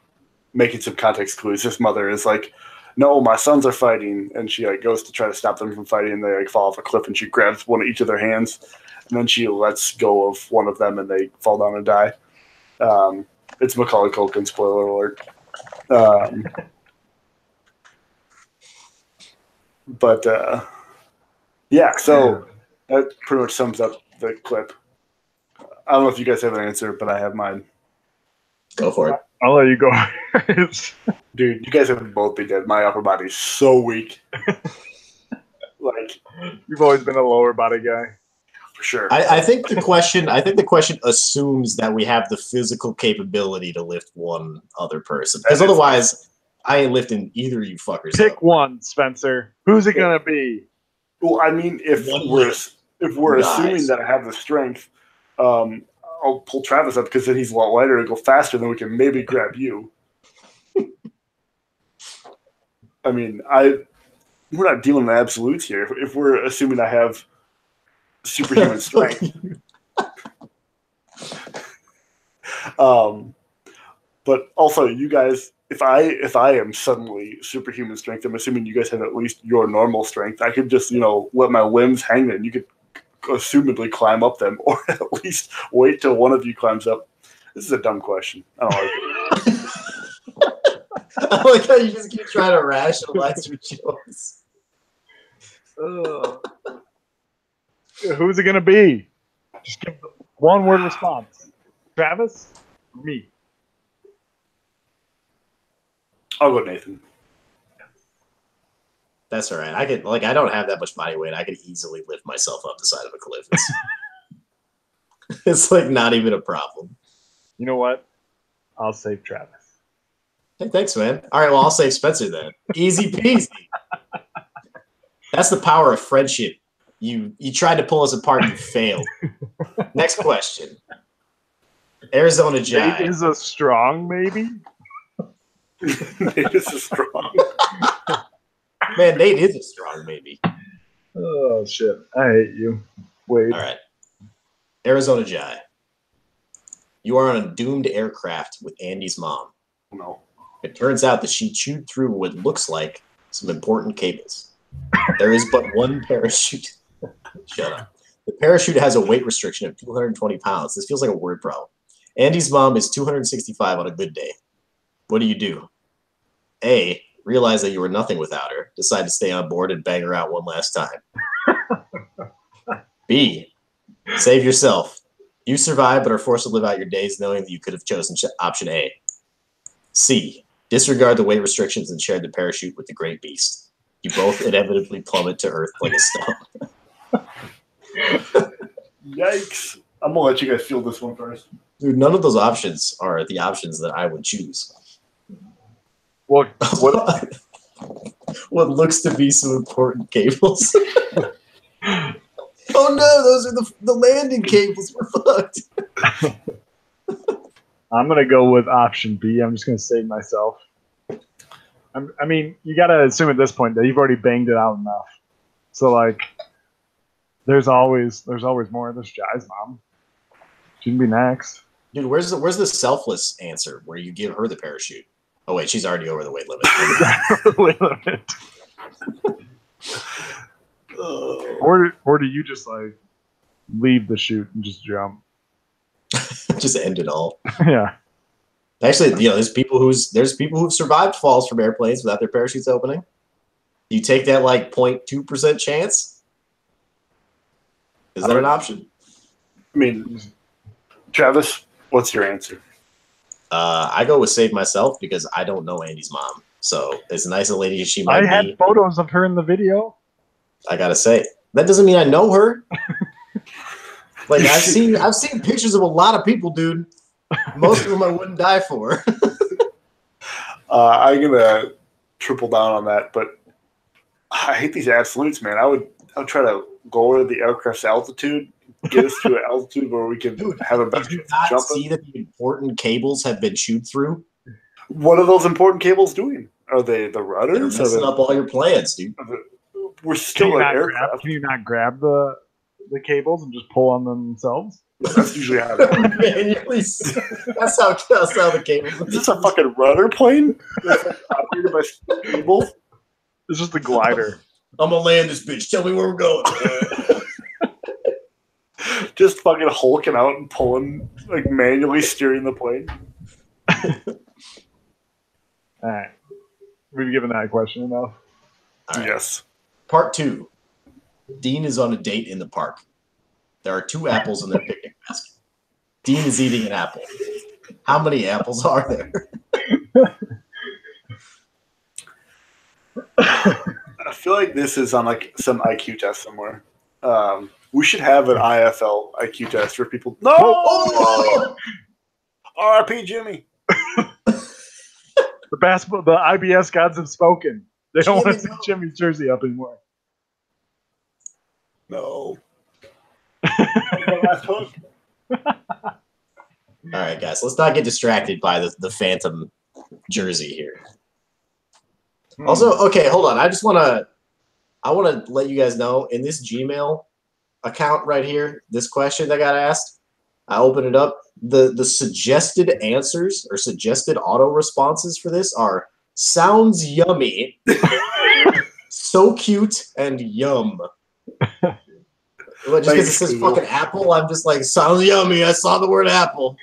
making some context clues. His mother is like, no, my sons are fighting, and she goes to try to stop them from fighting, and they fall off a cliff, and she grabs each of their hands, and then she lets go of one of them, and they fall down and die. It's Macaulay Culkin, spoiler alert. Yeah, so that pretty much sums up the clip. I don't know if you guys have an answer, but I have mine. Go for it. I'll let you go. Dude, you guys have both been dead. My upper body's so weak. You've always been a lower body guy. For sure. I think the question assumes that we have the physical capability to lift one other person. Because otherwise, I ain't lifting either of you fuckers. Pick one, Spencer. Who's it gonna be? Well, I mean, if we're assuming that I have the strength, I'll pull Travis up because then he's a lot lighter and go faster. Then we can maybe grab you. I mean, we're not dealing in absolutes here. If we're assuming I have superhuman strength, but also you guys, if I am suddenly superhuman strength, I'm assuming you guys have at least your normal strength. I could just let my limbs hang, and you could assumedly climb up them, or at least wait till one of you climbs up. This is a dumb question. I don't like it. I like how you just keep trying to rationalize your choice. Who's it gonna be? Just give one word response. Travis? Me. I'll go Nathan. That's all right. I don't have that much body weight. I could easily lift myself up the side of a cliff. It's not even a problem. You know what? I'll save Travis. Hey, thanks, man. All right, well, I'll save Spencer then. Easy peasy. That's the power of friendship. You tried to pull us apart and you failed. Next question. Arizona Jai. Nate is a strong, maybe? Nate is a strong. Man, Nate is a strong maybe. Oh, shit. I hate you. Wait. All right. Arizona Jai. You are on a doomed aircraft with Andy's mom. No. It turns out that she chewed through what looks like some important cables. There is but one parachute. Shut up. The parachute has a weight restriction of 220 pounds. This feels like a word problem. Andy's mom is 265 on a good day. What do? A, realize that you were nothing without her, decide to stay on board and bang her out one last time. B, save yourself. You survive but are forced to live out your days knowing that you could have chosen option A. C, disregard the weight restrictions and share the parachute with the great beast. You both inevitably plummet to earth like a stone. Yikes. I'm going to let you guys feel this one first. Dude, none of those options are the options that I would choose. What looks to be some important cables. Oh no, those are the landing cables. We're fucked. I'm going to go with option B. I'm just going to save myself. I mean, you got to assume at this point that you've already banged it out enough. So, there's always more. There's Jai's mom. She can be next. Dude, where's the selfless answer where you give her the parachute? Oh, wait, she's already over the weight limit. Or do you just, leave the chute and just jump? Just end it all. Yeah. Actually, there's people who've survived falls from airplanes without their parachutes opening. You take that 0.2% chance. Is that an option? I mean, Travis, What's your answer? I go with Save Myself because I don't know Andy's mom. So as nice a lady as she might I had be, photos of her in the video. I gotta say that doesn't mean I know her. Like I've seen pictures of a lot of people, dude. Most of them I wouldn't die for. I'm gonna triple down on that, but I hate these absolutes, man. I would try to lower the aircraft's altitude, get us to an altitude where we can have a better Did you chance not of jumping. see that the important cables have been chewed through? What are those important cables doing? Are they the They're rudders? messing up all your plans, dude. We're still an aircraft. Can you not grab the cables and just pull on them themselves? That's usually how it happens. Manually. That's how the cables. Is this a fucking rudder plane? That's like operated by cables? It's just a glider. I'm gonna land this bitch. Tell me where we're going. Just fucking hulking out and pulling, like manually steering the plane. All right. We've given that question enough. All right. Yes. Part 2. Dean is on a date in the park. There are 2 apples in their picnic basket. Dean is eating an apple. How many apples are there? I feel like this is on like some IQ test somewhere. We should have an IFL IQ test for people. No! Oh! RIP Jimmy. The IBS gods have spoken. They don't want to see Jimmy, no. Jimmy's jersey up anymore. No. Last hook. All right, guys. Let's not get distracted by the phantom jersey here. Also, okay, hold on. I want to let you guys know in this Gmail account right here, this question that got asked, I open it up. The suggested answers or suggested auto responses for this are sounds yummy, so cute, and yum. Well, just because it says fucking apple, I'm just like, sounds yummy. I saw the word apple.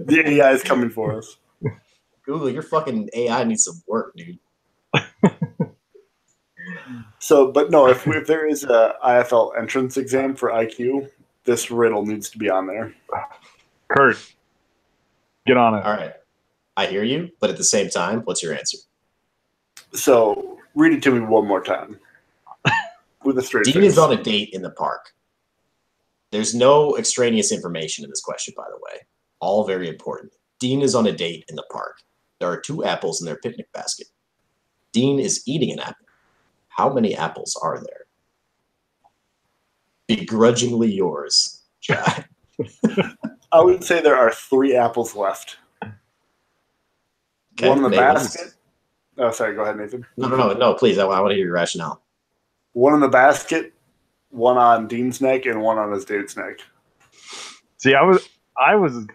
The AI is coming for us. Google, your fucking AI needs some work, dude. So, but no, if there is a IFL entrance exam for IQ, this riddle needs to be on there. Kurt, get on it. All right. I hear you, but at the same time, what's your answer? So, read it to me one more time. With a straight Dean face. is on a date in the park. There's no extraneous information in this question, by the way. All very important. Dean is on a date in the park. There are 2 apples in their picnic basket. Dean is eating an apple. How many apples are there? Begrudgingly yours, Jai. I would say there are 3 apples left. Okay, One in the Nathan. basket. Oh, sorry. Go ahead, Nathan. No, please. I want to hear your rationale. One in the basket, one on Dean's neck, and one on his dude's neck. See, I was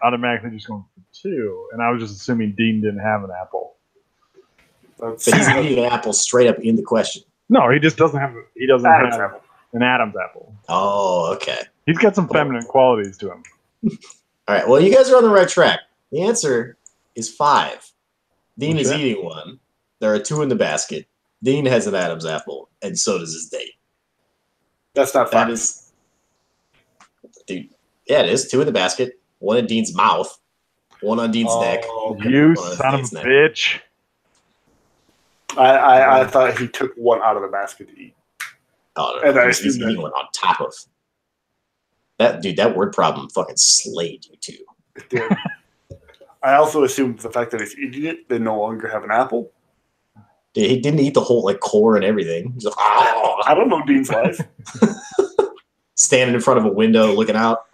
automatically just going for 2, and I was just assuming Dean didn't have an apple. That's But he's eating an apple straight up in the question. No, he just doesn't have. He doesn't Adam's have apple. an Adam's apple. Oh, okay. He's got some feminine qualities to him. All right. Well, you guys are on the right track. The answer is 5. Dean is Okay. eating one. There are 2 in the basket. Dean has an Adam's apple, and so does his date. That's not That fun. is, dude. Yeah, it is 2 in the basket. 1 in Dean's mouth. 1 on Dean's neck. Okay. You Well, son of Dean's a neck. bitch. I thought he took one out of the basket to eat. Oh, no, And I he's assume eating that- one on top of. That dude, that word problem fucking slayed you too. It did. I also assumed the fact that he's eating it, they no longer have an apple. Dude, he didn't eat the whole like core and everything. He's like, I don't know Dean's life. standing in front of a window looking out.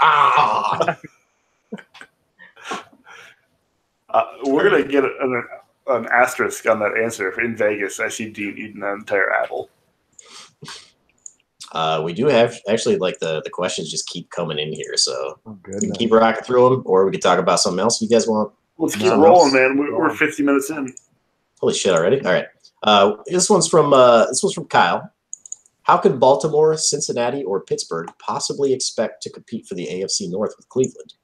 We're gonna get an asterisk on that answer if in Vegas I see Dean eating an entire apple. We do have actually like the questions just keep coming in here, so Oh, we can goodness. keep rocking through them, or we can talk about something else if you guys want. Let's keep No, rolling, that's- man. We're 50 minutes in. Holy shit already! All right, this one's from Kyle. How could Baltimore, Cincinnati, or Pittsburgh possibly expect to compete for the AFC North with Cleveland?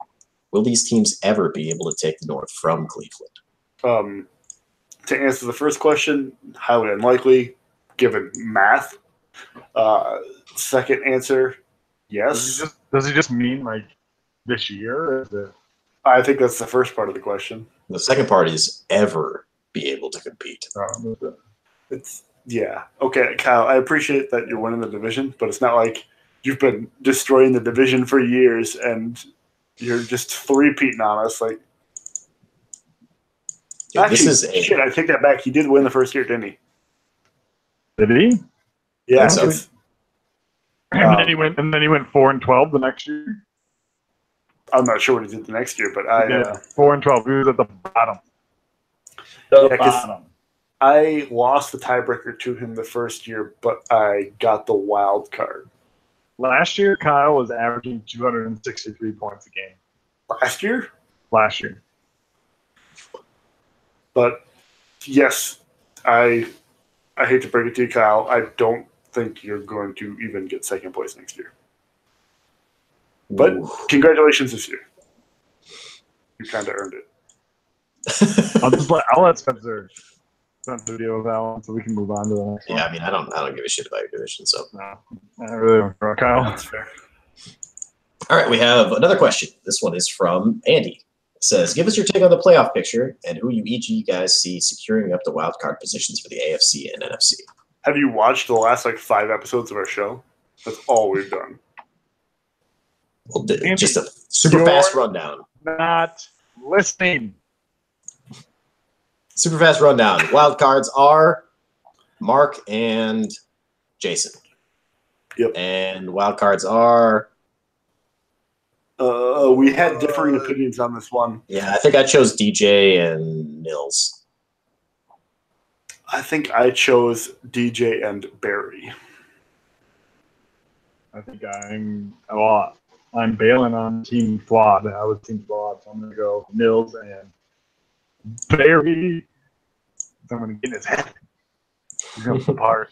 Will these teams ever be able to take the North from Cleveland? To answer the first question, highly unlikely, given math. Second answer, yes. Does he just mean like this year? Or is it I think that's the first part of the question. The second part is ever be able to compete. It's yeah. Okay, Kyle, I appreciate that you're winning the division, but it's not like you've been destroying the division for years and you're just three-peating on us. Like, Dude, actually, this is shit, I take that back. He did win the first year, didn't he? Did he? Yeah. So. And then he went 4-12 the next year. I'm not sure what he did the next year, but He did 4-12. He was at the bottom. Yeah, 'cause I lost the tiebreaker to him the first year, but I got the wild card. Last year, Kyle was averaging 263 points a game. Last year? Last year. But yes, I hate to break it to you, Kyle. I don't think you're going to even get second place next year. But congratulations this year. You kind of earned it. I'll let Spencer deal with that one, so we can move on to the next one. Yeah, I mean, I don't give a shit about your division. So No, I really don't care, Kyle. That's fair. all right, we have another question. This one is from Andy. It says, give us your take on the playoff picture and who each of you guys see securing up the wild card positions for the AFC and NFC. Have you watched the last 5 episodes of our show? That's all we've done. We'll do just a super fast rundown. Not listening. Super fast rundown. Wild cards are Mark and Jason. Yep. And wild cards are. We had differing opinions on this one. Yeah, I think I chose DJ and Nils. I think I chose DJ and Barry. I think I'm bailing on Team Flawed. I was Team Flawed, so I'm going to go Nils and Barry. I'm going to get in his head. He's going to flip hard.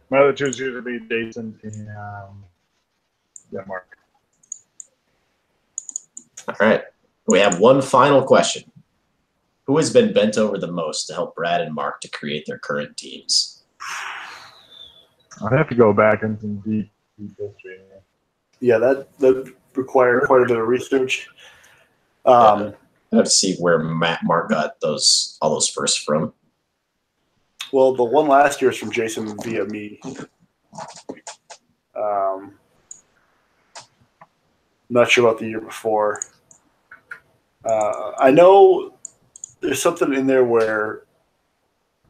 My other two is usually Jason and Mark. All right. We have one final question. Who has been bent over the most to help Brad and Mark to create their current teams? I'd have to go back in some deep history. Yeah, that required quite a bit of research. I have to see where Mark got all those firsts from. Well, the one last year is from Jason via me. Not sure about the year before. I know there's something in there where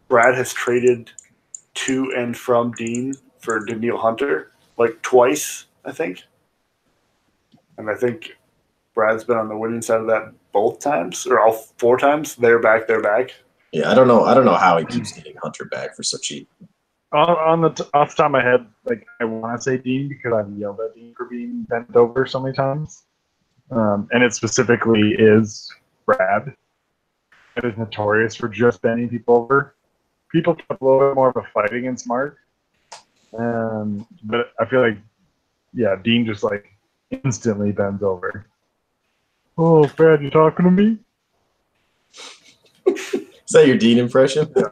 Brad has traded to and from Dean for Daniil Hunter, twice, I think. And I think Brad's been on the winning side of that both times, or all 4 times. They're back. Yeah, I don't know how he keeps getting Hunter back for so cheap. Off the top of my head, I want to say Dean because I've yelled at Dean for being bent over so many times. And it specifically is Brad. It is notorious for just bending people over. People kept a little bit more of a fight against Mark. But I feel Dean just instantly bends over. Oh, Brad, you talking to me? Is that your Dean impression? Yeah.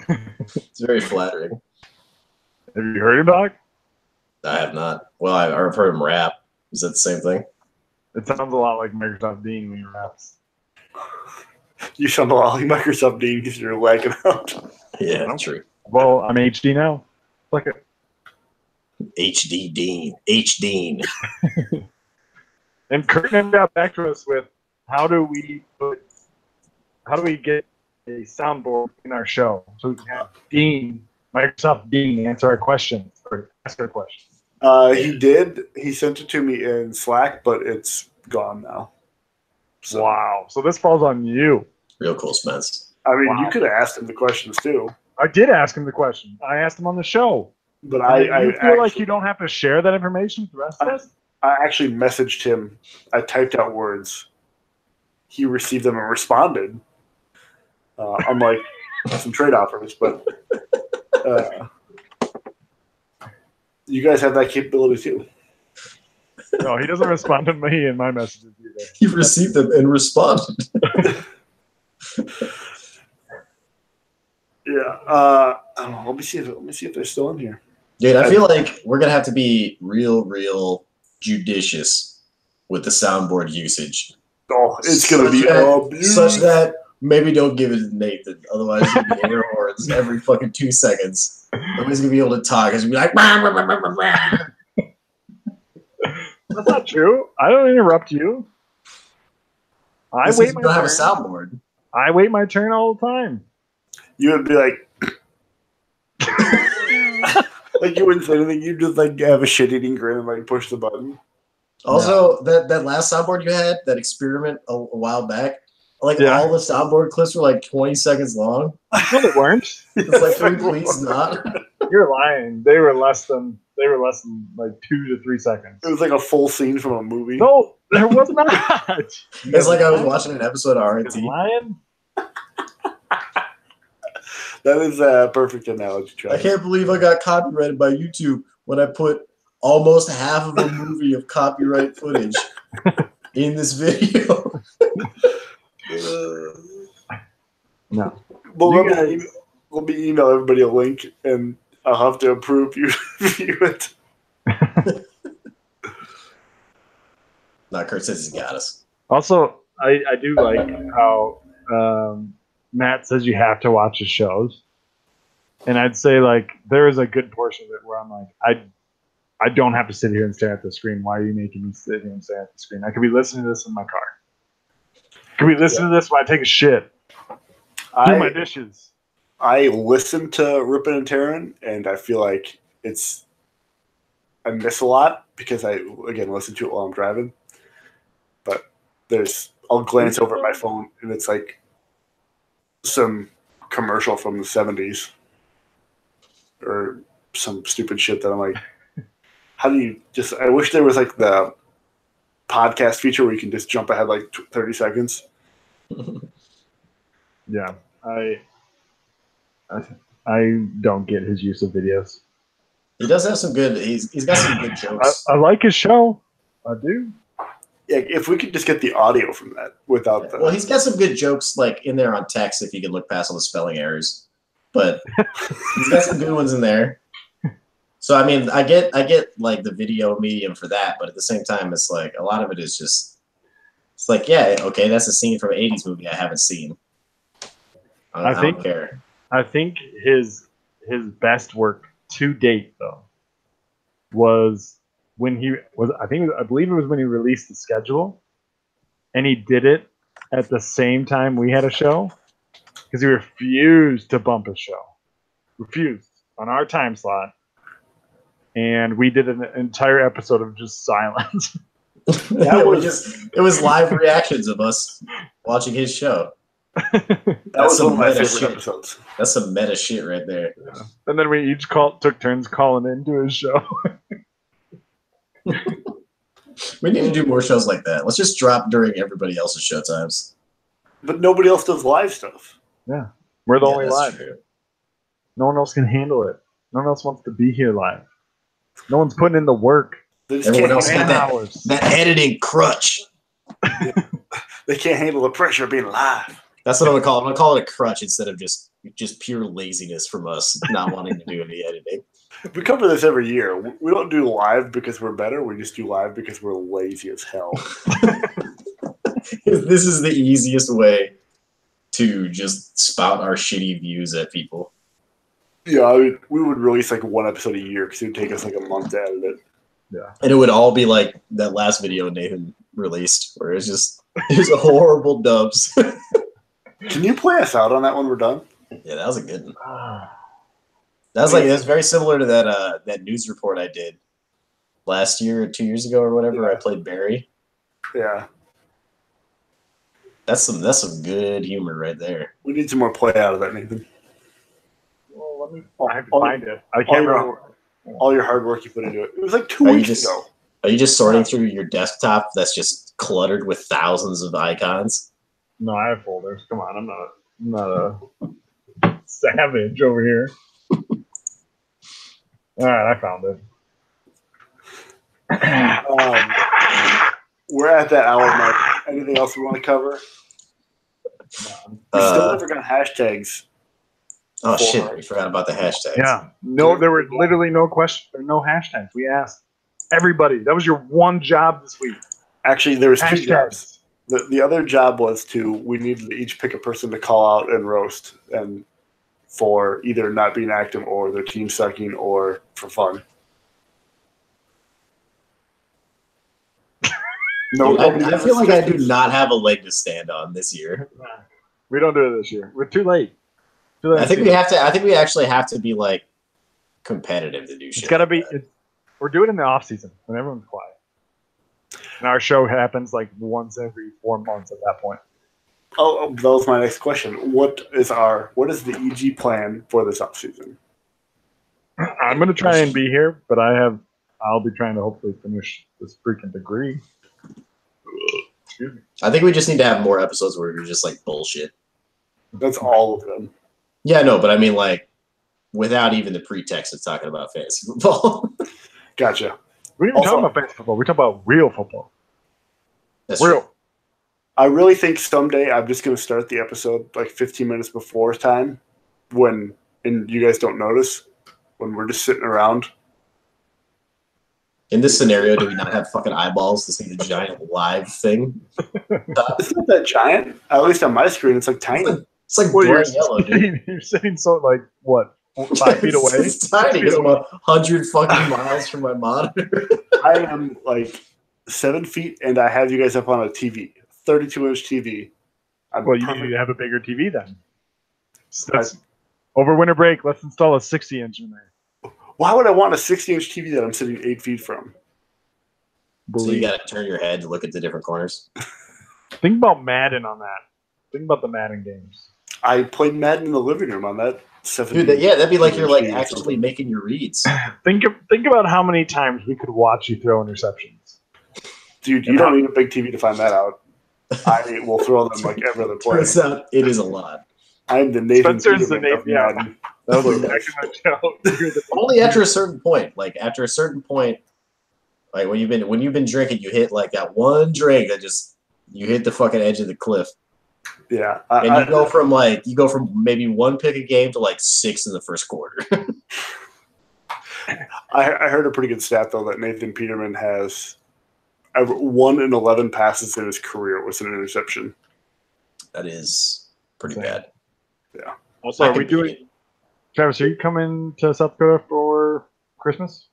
It's very flattering. Have you heard him talk? I have not. Well, I've heard him rap. Is that the same thing? It sounds a lot like Microsoft Dean when he raps. You sound a lot like Microsoft Dean because you're lagging out. Yeah, that's true. Well, I'm HD now. Look at HD Dean. H Dean. And Kurt got back to us with how do we get a soundboard in our show so we can have Microsoft Dean answer our questions or ask our questions. He did. He sent it to me in Slack, but it's gone now. So, wow. So this falls on you. Real cool, Spence. I mean, Wow. you could have asked him the questions too. I did ask him the question. I asked him on the show. But You feel like you don't have to share that information with the rest of us? I actually messaged him. I typed out words. He received them and responded. Unlike some trade offers, but you guys have that capability too. No, he doesn't respond to me in my messages either. He received them and responded. Yeah. I don't know. Let me see if they're still in here. Dude, I feel like we're gonna have to be real judicious with the soundboard usage. Oh, it's gonna be such that maybe don't give it to Nathan. Otherwise, it's gonna be air horns every fucking 2 seconds. Nobody's gonna be able to talk. It's gonna be like. That's not true. I don't interrupt you. I This wait is my don't have a turn. soundboard. I wait my turn all the time. You would be like, like you wouldn't say anything. You just like have a shit-eating grin and like push the button. Also, that last soundboard you had, that experiment a while back, like Yeah. all the soundboard clips were like 20 seconds long. No, they weren't. It's like, can we please not? You're lying. They were less than like 2 to 3 seconds. It was like a full scene from a movie. No, there was not. It's like I was watching an episode of You're RT. lying. That is a perfect analogy, I Travis. can't believe I got copyrighted by YouTube when I put almost half of a movie of copyright footage in this video. No. Well, You let me email everybody a link, and I'll have to approve you view it. Not Kurt says he's got us. Also, I do like how Matt says you have to watch his shows, and I'd say like there is a good portion of it where I'm like I don't have to sit here and stare at the screen. Why are you making me sit here and stare at the screen? I could be listening to this in my car. I could be listening to this when I take a shit. Do my dishes. I listen to Rippin' and Tearin', and I feel like I miss a lot because I, again, listen to it while I'm driving. But I'll glance over at my phone, and it's like some commercial from the 70s or some stupid shit that I'm like, how do you just, I wish there was like the podcast feature where you can just jump ahead like 30 seconds. Yeah, I don't get his use of videos. He does have some good. He's got some good jokes. I like his show. I do. Yeah, if we could just get the audio from that without the. Well, he's got some good jokes like in there on text if you can look past all the spelling errors. But he's got some good ones in there. So I mean, I get like the video medium for that, but at the same time, it's like a lot of it is just. It's like, yeah, okay, that's a scene from an '80s movie I haven't seen. I don't care. I think his best work to date though was when he was. I believe it was when he released the schedule, and he did it at the same time we had a show because he refused to bump a show, refused on our time slot, and we did an entire episode of just silence. It was live reactions of us watching his show. That was one of my favorite shit. episodes. That's some meta shit right there. Yeah. And then we each took turns calling into his show. We need to do more shows like that. Let's just drop during everybody else's show times. But nobody else does live stuff. Yeah, we're the only that's live. true. No one else can handle it. No one else wants to be here live. No one's putting in the work. They just Everyone can't else got handle, that editing crutch. they can't handle the pressure of being live. That's what I'm gonna call it. I'm gonna call it a crutch instead of just pure laziness from us not wanting to do any editing. We cover this every year. We don't do live because we're better. We just do live because we're lazy as hell. This is the easiest way to just spout our shitty views at people. Yeah, we would release like one episode a year because it would take us like a month to edit it. Yeah. And it would all be like that last video Nathan released where it was a horrible dubs. Can you play us out on that when we're done? Yeah, that was a good one. That's very similar to that news report I did last year or 2 years ago or whatever. Yeah. I played Barry. Yeah. That's some good humor right there. We need some more play out of that, Nathan. Well, I have to find it. I can't remember. All your hard work you put into it. It was like 2 weeks ago. Are you just sorting through your desktop that's just cluttered with thousands of icons? No, I have folders. Come on, I'm not a savage over here. All right, I found it. We're at that hour mark. Anything else we want to cover? We still never got hashtags. Oh shit! We forgot about the hashtags. Yeah, no, there were literally no questions or no hashtags. We asked everybody. That was your one job this week. Actually, there was two Hashtags. jobs. The other job was we needed to each pick a person to call out and roast, and for either not being active or their team sucking or for fun. No, Dude, I feel like I do not have a leg to stand on this year. We don't do it this year. We're too late. I think we have to. I think we actually have to be like competitive to do shit. It's got to like be. that. We're doing it in the off season when everyone's quiet, and our show happens like once every 4 months at that point. Oh, that was my next question. What is the EG plan for this offseason? I'm gonna try and be here, but I'll be trying to hopefully finish this freaking degree. Excuse me. I think we just need to have more episodes where we're just like bullshit. That's all of them. Yeah, no, but I mean like without even the pretext of talking about fantasy football. Gotcha. We didn't even talk about fantasy football. We talk about real football. That's Real. true. I really think someday I'm just going to start the episode like 15 minutes before time and you guys don't notice when we're just sitting around. In this scenario, do we not have fucking eyeballs to see the giant live thing? It's not that giant. At least on my screen, it's like tiny. It's like Well, bright yellow, dude. You're sitting so like what 5 feet away? It's tiny because I'm 100 fucking miles from my monitor. I am like 7 feet, and I have you guys up on a TV, 32-inch TV. Well, you need to have a bigger TV then. That's, over winter break, let's install a 60-inch in there. Why would I want a 60-inch TV that I'm sitting 8 feet from? So you got to turn your head to look at the different corners. Think about Madden on that. Think about the Madden games. I played Madden in the living room on that 70. Dude, that'd be like you're like TV or actually something. making your reads. Think about how many times we could watch you throw interceptions. Dude, you don't need a big TV to find that out. I will throw them like every other play. Turns out it is a lot. I'm the Nathan Spencer's the Peterman of Nathan. Yeah, Madden. that was exactly my joke. You're the- Only after a certain point. Like after a certain point, like when you've been drinking, you hit like that one drink that just you hit the fucking edge of the cliff. Yeah. And you go from maybe one pick a game to like 6 in the first quarter. I heard a pretty good stat, though, that Nathan Peterman has 1 in 11 passes in his career was an interception. That is pretty bad. Yeah. Also, are we doing? Travis, are you coming to South Dakota for Christmas?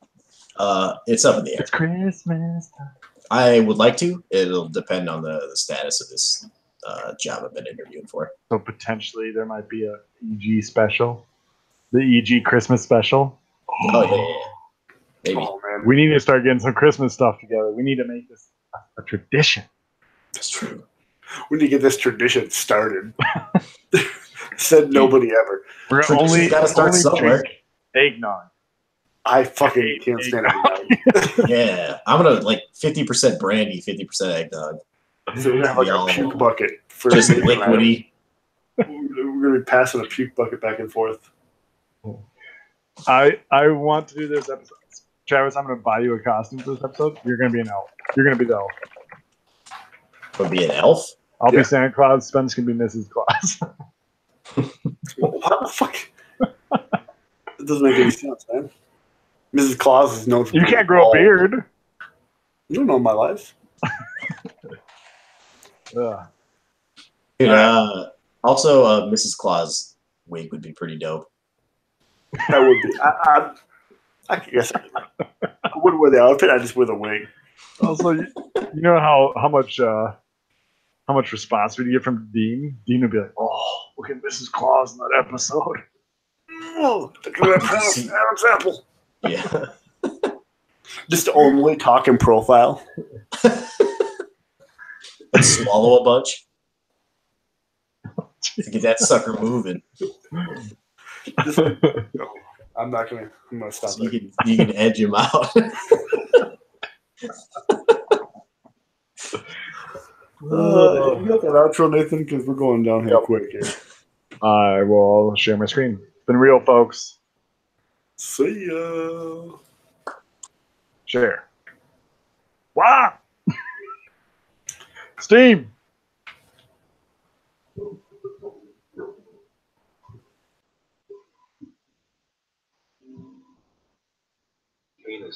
It's up in the air. It's Christmas time. I would like to. It'll depend on the status of this job I've been interviewing for. So potentially there might be a EG special, the EG Christmas special. Oh yeah. Maybe. Oh, man. We need to start getting some Christmas stuff together. We need to make this a tradition. That's true. We need to get this tradition started. Said nobody ever. We're Tradition's only gotta start somewhere. drink eggnog. I fucking can't stand it. Yeah. I'm gonna like 50% brandy, 50% eggnog. So we're gonna have like Yeah. a puke bucket for Just Nathan and I. liquidy. We're gonna be passing a puke bucket back and forth. I want to do this episode. Travis, I'm going to buy you a costume for this episode. You're going to be an elf. You're going to be the elf. Would be an elf. I'll Yeah. be Santa Claus. Spence can be Mrs. Claus. What the fuck? It doesn't make any sense, man. Mrs. Claus is known for You being can't grow a bald. beard. You don't know my life. Ugh. Dude, also, Mrs. Claus wig would be pretty dope. That would be. I guess I wouldn't wear the outfit. I just wear the wig. Also, you know how much response we get from Dean? Dean would be like, "Oh, look at Mrs. Claus in that episode." Oh, look at that Adam's apple. Yeah. Just only talk in profile. Swallow a bunch. To get that sucker moving. Just, no, I'm gonna stop So there. you can edge him out. You got that outro, Nathan? Because we're going downhill quick here. I will share my screen. It's been real, folks. See ya. Share. Wow. Steam. Penis.